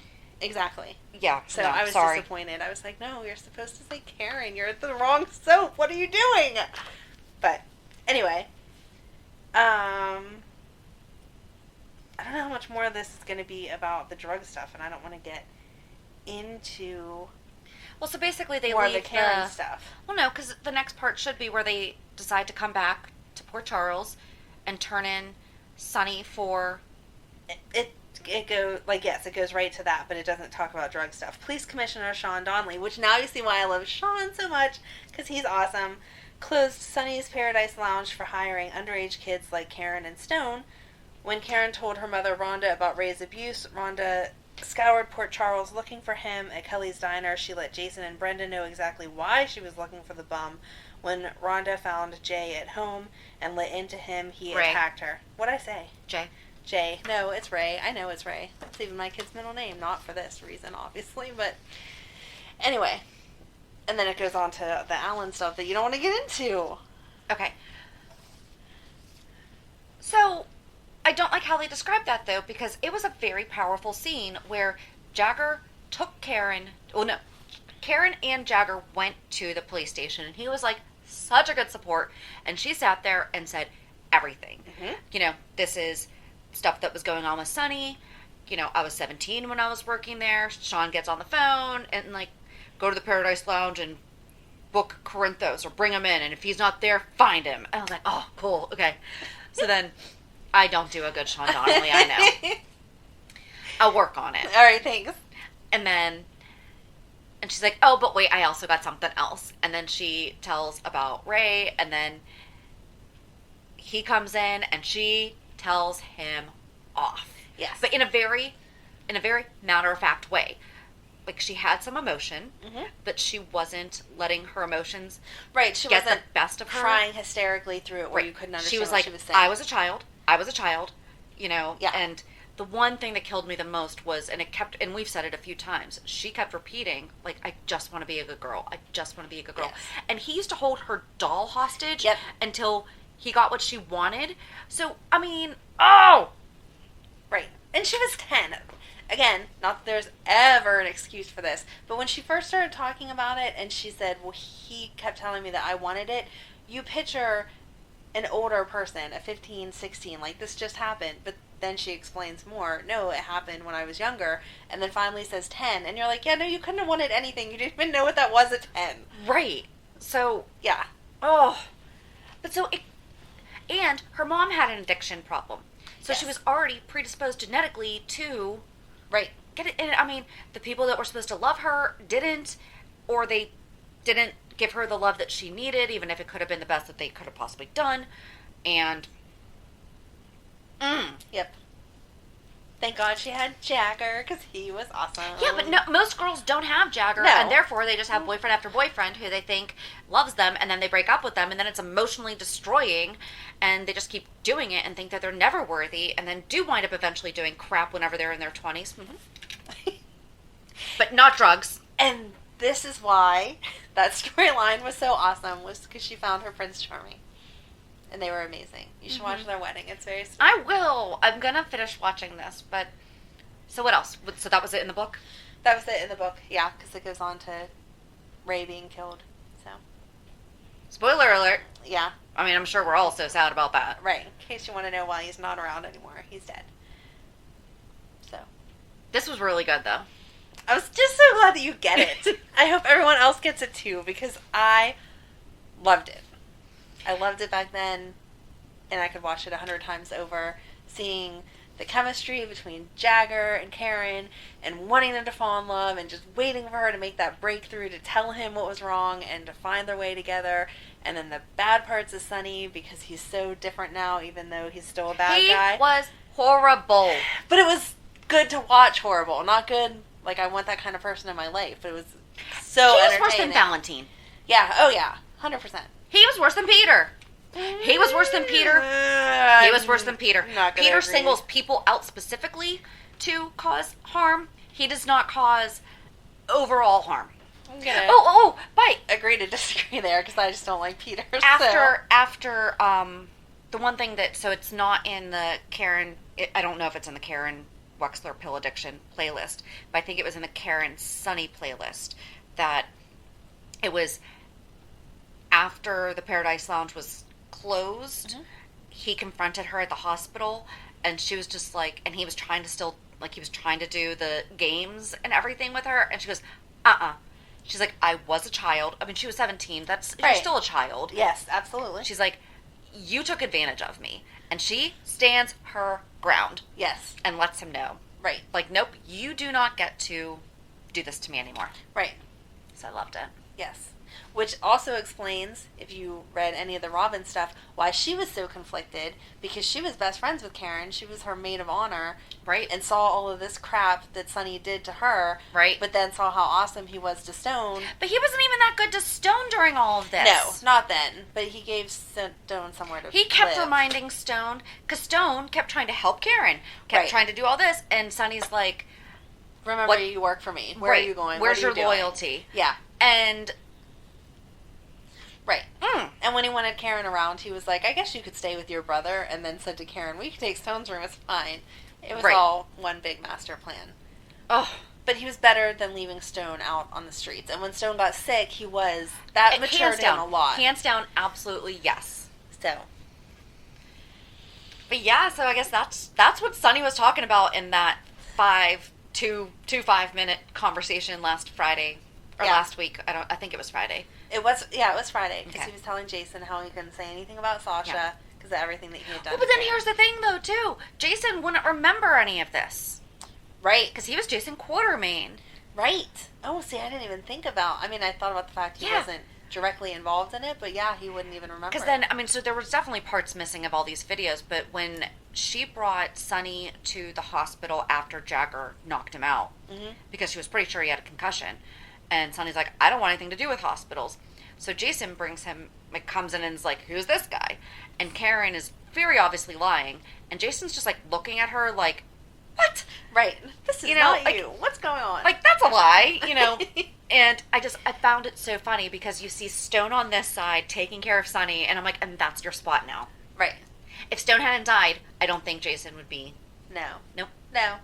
Speaker 5: exactly.
Speaker 7: Yeah.
Speaker 5: So
Speaker 7: no,
Speaker 5: I was
Speaker 7: sorry.
Speaker 5: disappointed. I was like, no, you're supposed to say Karen. You're at the wrong soap. What are you doing? But anyway, I don't know how much more of this is going to be about the drug stuff, and I don't want to get into.
Speaker 7: Well, so basically they
Speaker 5: more
Speaker 7: leave
Speaker 5: of the Karen stuff.
Speaker 7: Well, no, because the next part should be where they decide to come back to Port Charles and turn in Sonny for.
Speaker 5: It goes like, yes, it goes right to that, but it doesn't talk about drug stuff. Police Commissioner Sean Donnelly, which now you see why I love Sean so much, because he's awesome, closed Sonny's Paradise Lounge for hiring underage kids like Karen and Stone. When Karen told her mother Rhonda about Ray's abuse, Rhonda scoured Port Charles looking for him. At Kelly's Diner, she let Jason and Brenda know exactly why she was looking for the bum. When Rhonda found Jay at home and lit into him, he attacked her. What'd I say? Jay. No, it's Ray. I know it's Ray. That's even my kid's middle name. Not for this reason, obviously, but anyway. And then it goes on to the Alan stuff that you don't want to get into.
Speaker 7: Okay. So, I don't like how they described that, though, because it was a very powerful scene where Jagger took Karen... Oh, no. Karen and Jagger went to the police station, and he was, like, such a good support, and she sat there and said everything.
Speaker 5: Mm-hmm.
Speaker 7: You know, this is stuff that was going on with Sonny. You know, I was 17 when I was working there. Sean gets on the phone and, like, go to the Paradise Lounge and book Corinthos or bring him in. And if he's not there, find him. And I was like, oh, cool. Okay. So then I don't do a good Sean Donnelly. I know. I'll work on it.
Speaker 5: All right, thanks.
Speaker 7: And then, and she's like, oh, but wait, I also got something else. And then she tells about Ray. And then he comes in and she tells him off.
Speaker 5: Yes.
Speaker 7: But in a very matter-of-fact way. Like, she had some emotion, but she wasn't letting her emotions
Speaker 5: she
Speaker 7: get
Speaker 5: wasn't
Speaker 7: the best of her.
Speaker 5: crying hysterically through it where you couldn't understand
Speaker 7: she was
Speaker 5: what
Speaker 7: like,
Speaker 5: she was saying.
Speaker 7: I was a child, you know,
Speaker 5: yeah.
Speaker 7: And the one thing that killed me the most was, and we've said it a few times, she kept repeating, like, I just want to be a good girl. I just want to be a good girl.
Speaker 5: Yes.
Speaker 7: And he used to hold her doll hostage
Speaker 5: Yep.
Speaker 7: until he got what she wanted. So, I mean, oh!
Speaker 5: Right. And she was 10. Again, not that there's ever an excuse for this, but when she first started talking about it and she said, well, he kept telling me that I wanted it, you picture an older person, a 15, 16, like this just happened, but then she explains more. No, it happened when I was younger, and then finally says 10, and you're like, yeah, no, you couldn't have wanted anything. You didn't even know what that was at 10.
Speaker 7: Right. So,
Speaker 5: yeah.
Speaker 7: Oh. But so, and her mom had an addiction problem. So she was already predisposed genetically to...
Speaker 5: Right.
Speaker 7: Get it? And I mean, the people that were supposed to love her didn't, or they didn't give her the love that she needed, even if it could have been the best that they could have possibly done. And,
Speaker 5: Yep. Thank God she had Jagger, because he was awesome.
Speaker 7: Yeah, but no, most girls don't have Jagger,
Speaker 5: No.
Speaker 7: and therefore they just have boyfriend after boyfriend who they think loves them, and then they break up with them, and then it's emotionally destroying, and they just keep doing it and think that they're never worthy, and then do wind up eventually doing crap whenever they're in their 20s. But not drugs.
Speaker 5: And this is why that storyline was so awesome, was because she found her Prince Charming. And they were amazing. You should watch their wedding. It's very sweet.
Speaker 7: I will. I'm going to finish watching this, but... So what else? So that was it in the book?
Speaker 5: That was it in the book, yeah, because it goes on to Ray being killed, so...
Speaker 7: Spoiler alert.
Speaker 5: Yeah.
Speaker 7: I mean, I'm sure we're all so sad about that.
Speaker 5: Right. In case you want to know why he's not around anymore. He's dead. So.
Speaker 7: This was really good, though.
Speaker 5: I was just so glad that you get it. I hope everyone else gets it, too, because I loved it. I loved it back then, and I could watch it 100 times over, seeing the chemistry between Jagger and Karen, and wanting them to fall in love, and just waiting for her to make that breakthrough to tell him what was wrong, and to find their way together. And then the bad parts of Sonny, because he's so different now, even though he's still a bad guy.
Speaker 7: He was horrible.
Speaker 5: But it was good to watch horrible. Not good, like I want that kind of person in my life, but it was so entertaining.
Speaker 7: He was worse than Valentine.
Speaker 5: Yeah, oh yeah, 100%.
Speaker 7: He was worse than Peter. He was worse than Peter. He was worse than Peter. Peter singles people out specifically to cause harm. He does not cause overall harm.
Speaker 5: I'm gonna
Speaker 7: But
Speaker 5: agree to disagree there, because I just don't like Peter.
Speaker 7: After the one thing that, so it's not in the Karen, I don't know if it's in the Karen Wexler Pill Addiction playlist, but I think it was in the Karen Sonny playlist, that it was after the Paradise Lounge was closed, he confronted her at the hospital, and she was just like, and he was trying to still, like, he was trying to do the games and everything with her, and she goes, She's like, I was a child. I mean, she was 17. You're still a child.
Speaker 5: Yes, absolutely.
Speaker 7: She's like, you took advantage of me. And she stands her ground.
Speaker 5: Yes.
Speaker 7: And lets him know.
Speaker 5: Right.
Speaker 7: Like, nope, you do not get to do this to me anymore.
Speaker 5: Right.
Speaker 7: So I loved it.
Speaker 5: Yes. Which also explains, if you read any of the Robin stuff, why she was so conflicted, because she was best friends with Karen. She was her maid of honor.
Speaker 7: Right.
Speaker 5: And saw all of this crap that Sonny did to her.
Speaker 7: Right.
Speaker 5: But then saw how awesome he was to Stone.
Speaker 7: But he wasn't even that good to Stone during all of this.
Speaker 5: No, not then. But he gave Stone somewhere to
Speaker 7: He kept
Speaker 5: live.
Speaker 7: reminding Stone, because Stone kept trying to help Karen. Kept trying to do all this, and Sonny's like,
Speaker 5: remember, you work for me. Where are you going?
Speaker 7: Where's
Speaker 5: your
Speaker 7: loyalty?
Speaker 5: Yeah.
Speaker 7: And...
Speaker 5: Right. And when he wanted Karen around, he was like, I guess you could stay with your brother, and then said to Karen, we could take Stone's room, it's fine. It was all one big master plan.
Speaker 7: Oh.
Speaker 5: But he was better than leaving Stone out on the streets. And when Stone got sick, he was... That matured him a lot.
Speaker 7: Hands down, absolutely yes.
Speaker 5: So.
Speaker 7: But yeah, so I guess that's what Sonny was talking about in that 5-minute conversation last Friday. Or last week. I think it was Friday.
Speaker 5: It was Friday, because he was telling Jason how he couldn't say anything about Sasha because of everything that he had done.
Speaker 7: Well, but then here's the thing, though, too. Jason wouldn't remember any of this.
Speaker 5: Right.
Speaker 7: Because he was Jason Quartermain.
Speaker 5: Right. Oh, see, I didn't even think about... I mean, I thought about the fact he wasn't directly involved in it, but yeah, he wouldn't even remember.
Speaker 7: Because then, I mean, so there was definitely parts missing of all these videos, but when she brought Sonny to the hospital after Jagger knocked him out, because she was pretty sure he had a concussion, and Sonny's like, I don't want anything to do with hospitals. So Jason brings him, like, comes in and is like, who's this guy? And Karen is very obviously lying, and Jason's just, like, looking at her like, what?
Speaker 5: Right. This is not you. What's going on?
Speaker 7: Like, that's a lie, you know. And I found it so funny because you see Stone on this side taking care of Sonny, and I'm like, and that's your spot now.
Speaker 5: Right.
Speaker 7: If Stone hadn't died, I don't think Jason would be.
Speaker 5: No.
Speaker 7: Nope.
Speaker 5: No.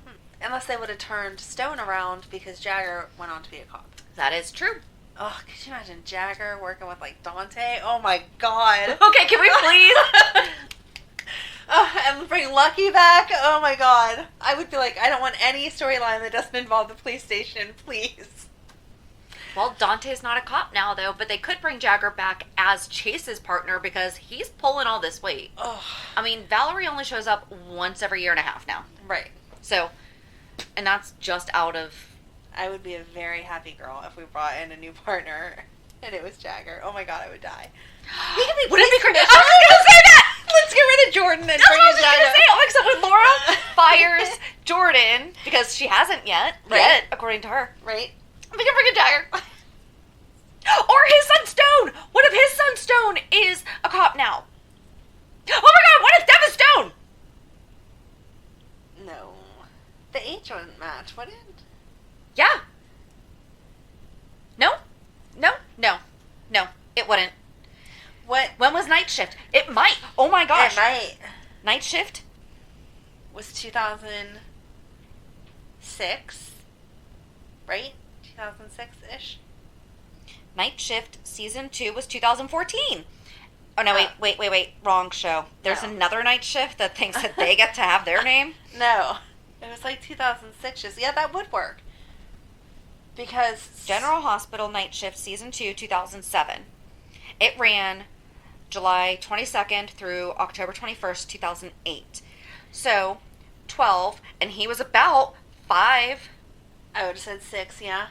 Speaker 5: Unless they would have turned Stone around because Jagger went on to be a cop.
Speaker 7: That is true.
Speaker 5: Oh, could you imagine Jagger working with, like, Dante? Oh, my God.
Speaker 7: Okay, can we please?
Speaker 5: And bring Lucky back? Oh, my God. I would be like, I don't want any storyline that doesn't involve the police station, please.
Speaker 7: Well, Dante's not a cop now, though, but they could bring Jagger back as Chase's partner because he's pulling all this weight.
Speaker 5: Oh.
Speaker 7: I mean, Valerie only shows up once every year and a half now.
Speaker 5: Right.
Speaker 7: So, and that's just out of...
Speaker 5: I would be a very happy girl if we brought in a new partner and it was Jagger. Oh my God, I would die. He could be
Speaker 7: Wouldn't it be crazy?
Speaker 5: I was going to say that! Let's get rid of Jordan and bring in Jagger.
Speaker 7: Except when Laura fires Jordan, because she hasn't yet, according to her.
Speaker 5: Right.
Speaker 7: We can bring in Jagger. Or his son Stone! What if his son Stone is a cop now? Oh my God, what if Dev is Stone?
Speaker 5: No. The age wouldn't match, would it?
Speaker 7: Yeah. No, it wouldn't.
Speaker 5: What?
Speaker 7: When was Night Shift? It might. Oh my gosh.
Speaker 5: It might.
Speaker 7: Night Shift?
Speaker 5: Was 2006, right? 2006-ish?
Speaker 7: Night Shift Season 2 was 2014. Oh, no, wait. Wrong show. There's another Night Shift that thinks that they get to have their name.
Speaker 5: No. It was like 2006. Yeah, that would work. Because...
Speaker 7: General Hospital Night Shift Season 2, 2007. It ran July 22nd through October 21st, 2008. So, 12, and he was about 5.
Speaker 5: I would have said 6, yeah.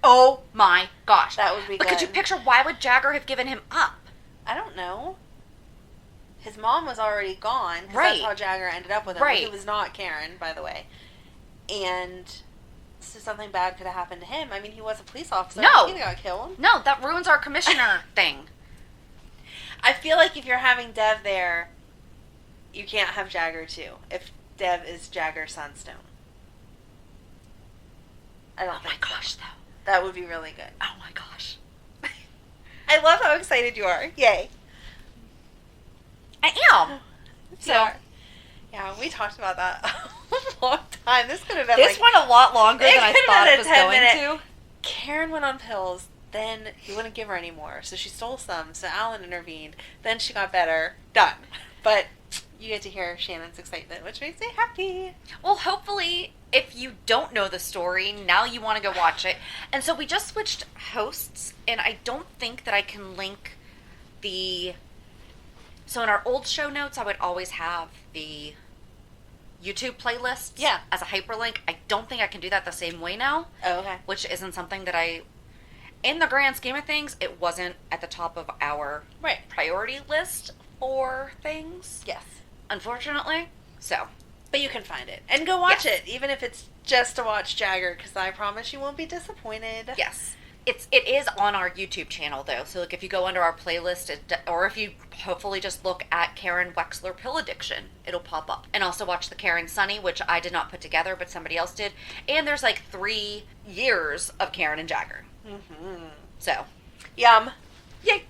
Speaker 7: Oh my gosh.
Speaker 5: That would be
Speaker 7: but
Speaker 5: good.
Speaker 7: Could you picture, why would Jagger have given him up?
Speaker 5: I don't know. His mom was already gone.
Speaker 7: Right.
Speaker 5: That's how Jagger ended up with him.
Speaker 7: Right.
Speaker 5: He was not Karen, by the way. And so something bad could have happened to him. I mean, he was a police officer.
Speaker 7: No.
Speaker 5: He got killed.
Speaker 7: No, that ruins our commissioner thing.
Speaker 5: I feel like if you're having Dev there, you can't have Jagger too. If Dev is Jagger's son Stone. I don't think.
Speaker 7: Oh my gosh, though.
Speaker 5: That would be really good.
Speaker 7: Oh my gosh.
Speaker 5: I love how excited you are. Yay.
Speaker 7: I am.
Speaker 5: So, yeah, we talked about that a long time. This could have been
Speaker 7: This went a lot longer than I thought it was going to.
Speaker 5: Karen went on pills, then he wouldn't give her any more, so she stole some, so Alan intervened, then she got better. Done. But you get to hear Shannon's excitement, which makes me happy.
Speaker 7: Well, hopefully, if you don't know the story, now you want to go watch it. And so we just switched hosts, and I don't think that I can link the... So in our old show notes, I would always have the YouTube playlist as a hyperlink. I don't think I can do that the same way now.
Speaker 5: Oh, okay.
Speaker 7: Which isn't something that I... In the grand scheme of things, it wasn't at the top of our priority list for things.
Speaker 5: Yes.
Speaker 7: Unfortunately. So.
Speaker 5: But you can find it. And go watch it, even if it's just to watch Jagger, because I promise you won't be disappointed.
Speaker 7: Yes. It is on our YouTube channel, though. So, like, if you go under our playlist, or if you hopefully just look at Karen Wexler Pill Addiction, it'll pop up. And also watch the Karen Sonny, which I did not put together, but somebody else did. And there's, like, 3 years of Karen and Jagger.
Speaker 5: Mm-hmm.
Speaker 7: So.
Speaker 5: Yum.
Speaker 7: Yay.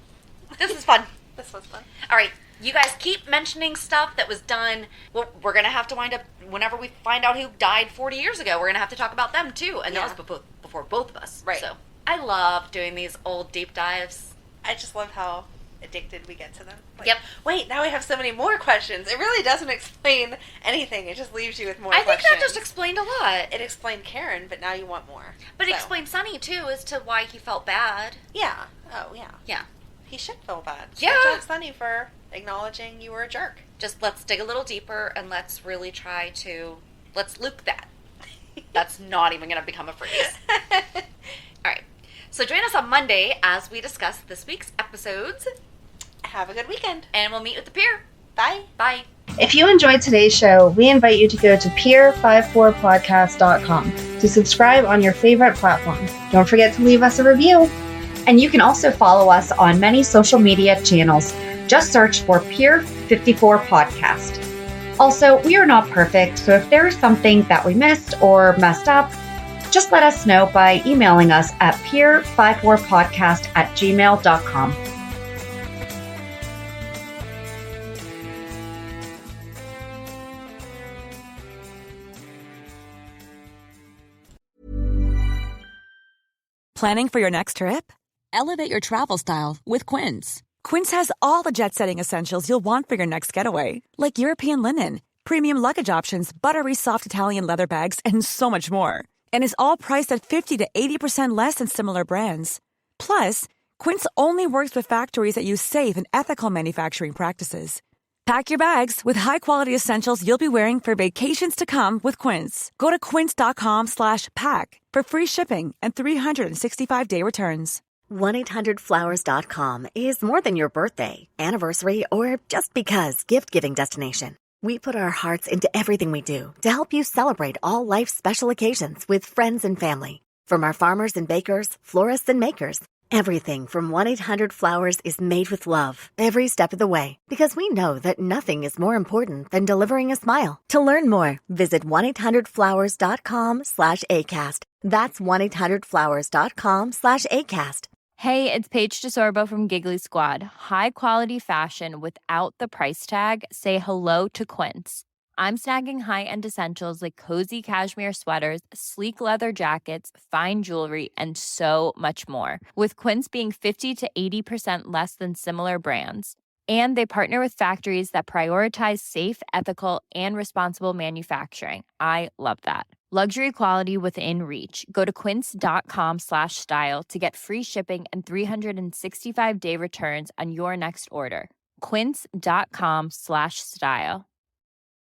Speaker 7: This is fun.
Speaker 5: This was fun.
Speaker 7: All right. You guys keep mentioning stuff that was done. Well, we're going to have to wind up, whenever we find out who died 40 years ago, we're going to have to talk about them, too. And that was before both of us.
Speaker 5: Right.
Speaker 7: So. I love doing these old deep dives.
Speaker 5: I just love how addicted we get to them. Like,
Speaker 7: yep.
Speaker 5: Wait, now we have so many more questions. It really doesn't explain anything. It just leaves you with more questions.
Speaker 7: I think that just explained a lot.
Speaker 5: It explained Karen, but now you want more.
Speaker 7: But it explained Sonny, too, as to why he felt bad.
Speaker 5: Yeah. Oh, yeah.
Speaker 7: Yeah.
Speaker 5: He should feel bad.
Speaker 7: Yeah.
Speaker 5: Good job, Sonny, for acknowledging you were a jerk.
Speaker 7: Just let's dig a little deeper and let's really try to... Let's Luke that. That's not even going to become a phrase. All right. So join us on Monday as we discuss this week's episodes.
Speaker 5: Have a good weekend.
Speaker 7: And we'll meet with the peer.
Speaker 5: Bye.
Speaker 7: Bye.
Speaker 8: If you enjoyed today's show, we invite you to go to peer54podcast.com to subscribe on your favorite platform. Don't forget to leave us a review. And you can also follow us on many social media channels. Just search for Peer54 Podcast. Also, we are not perfect, so if there is something that we missed or messed up, just let us know by emailing us at peer54podcast@gmail.com.
Speaker 9: Planning for your next trip? Elevate your travel style with Quince. Quince has all the jet-setting essentials you'll want for your next getaway, like European linen, premium luggage options, buttery soft Italian leather bags, and so much more. And is all priced at 50 to 80% less than similar brands. Plus, Quince only works with factories that use safe and ethical manufacturing practices. Pack your bags with high-quality essentials you'll be wearing for vacations to come with Quince. Go to quince.com/pack for free shipping and 365-day returns.
Speaker 10: 1-800-Flowers.com is more than your birthday, anniversary, or just because gift-giving destination. We put our hearts into everything we do to help you celebrate all life's special occasions with friends and family. From our farmers and bakers, florists and makers, everything from 1-800-Flowers is made with love every step of the way, because we know that nothing is more important than delivering a smile. To learn more, visit 1-800-Flowers.com/ACAST. That's 1-800-Flowers.com/ACAST.
Speaker 1: Hey, it's Paige DeSorbo from Giggly Squad. High quality fashion without the price tag. Say hello to Quince. I'm snagging high-end essentials like cozy cashmere sweaters, sleek leather jackets, fine jewelry, and so much more. With Quince being 50 to 80% less than similar brands. And they partner with factories that prioritize safe, ethical, and responsible manufacturing. I love that. Luxury quality within reach. Go to quince.com/style to get free shipping and 365-day returns on your next order. Quince.com/style.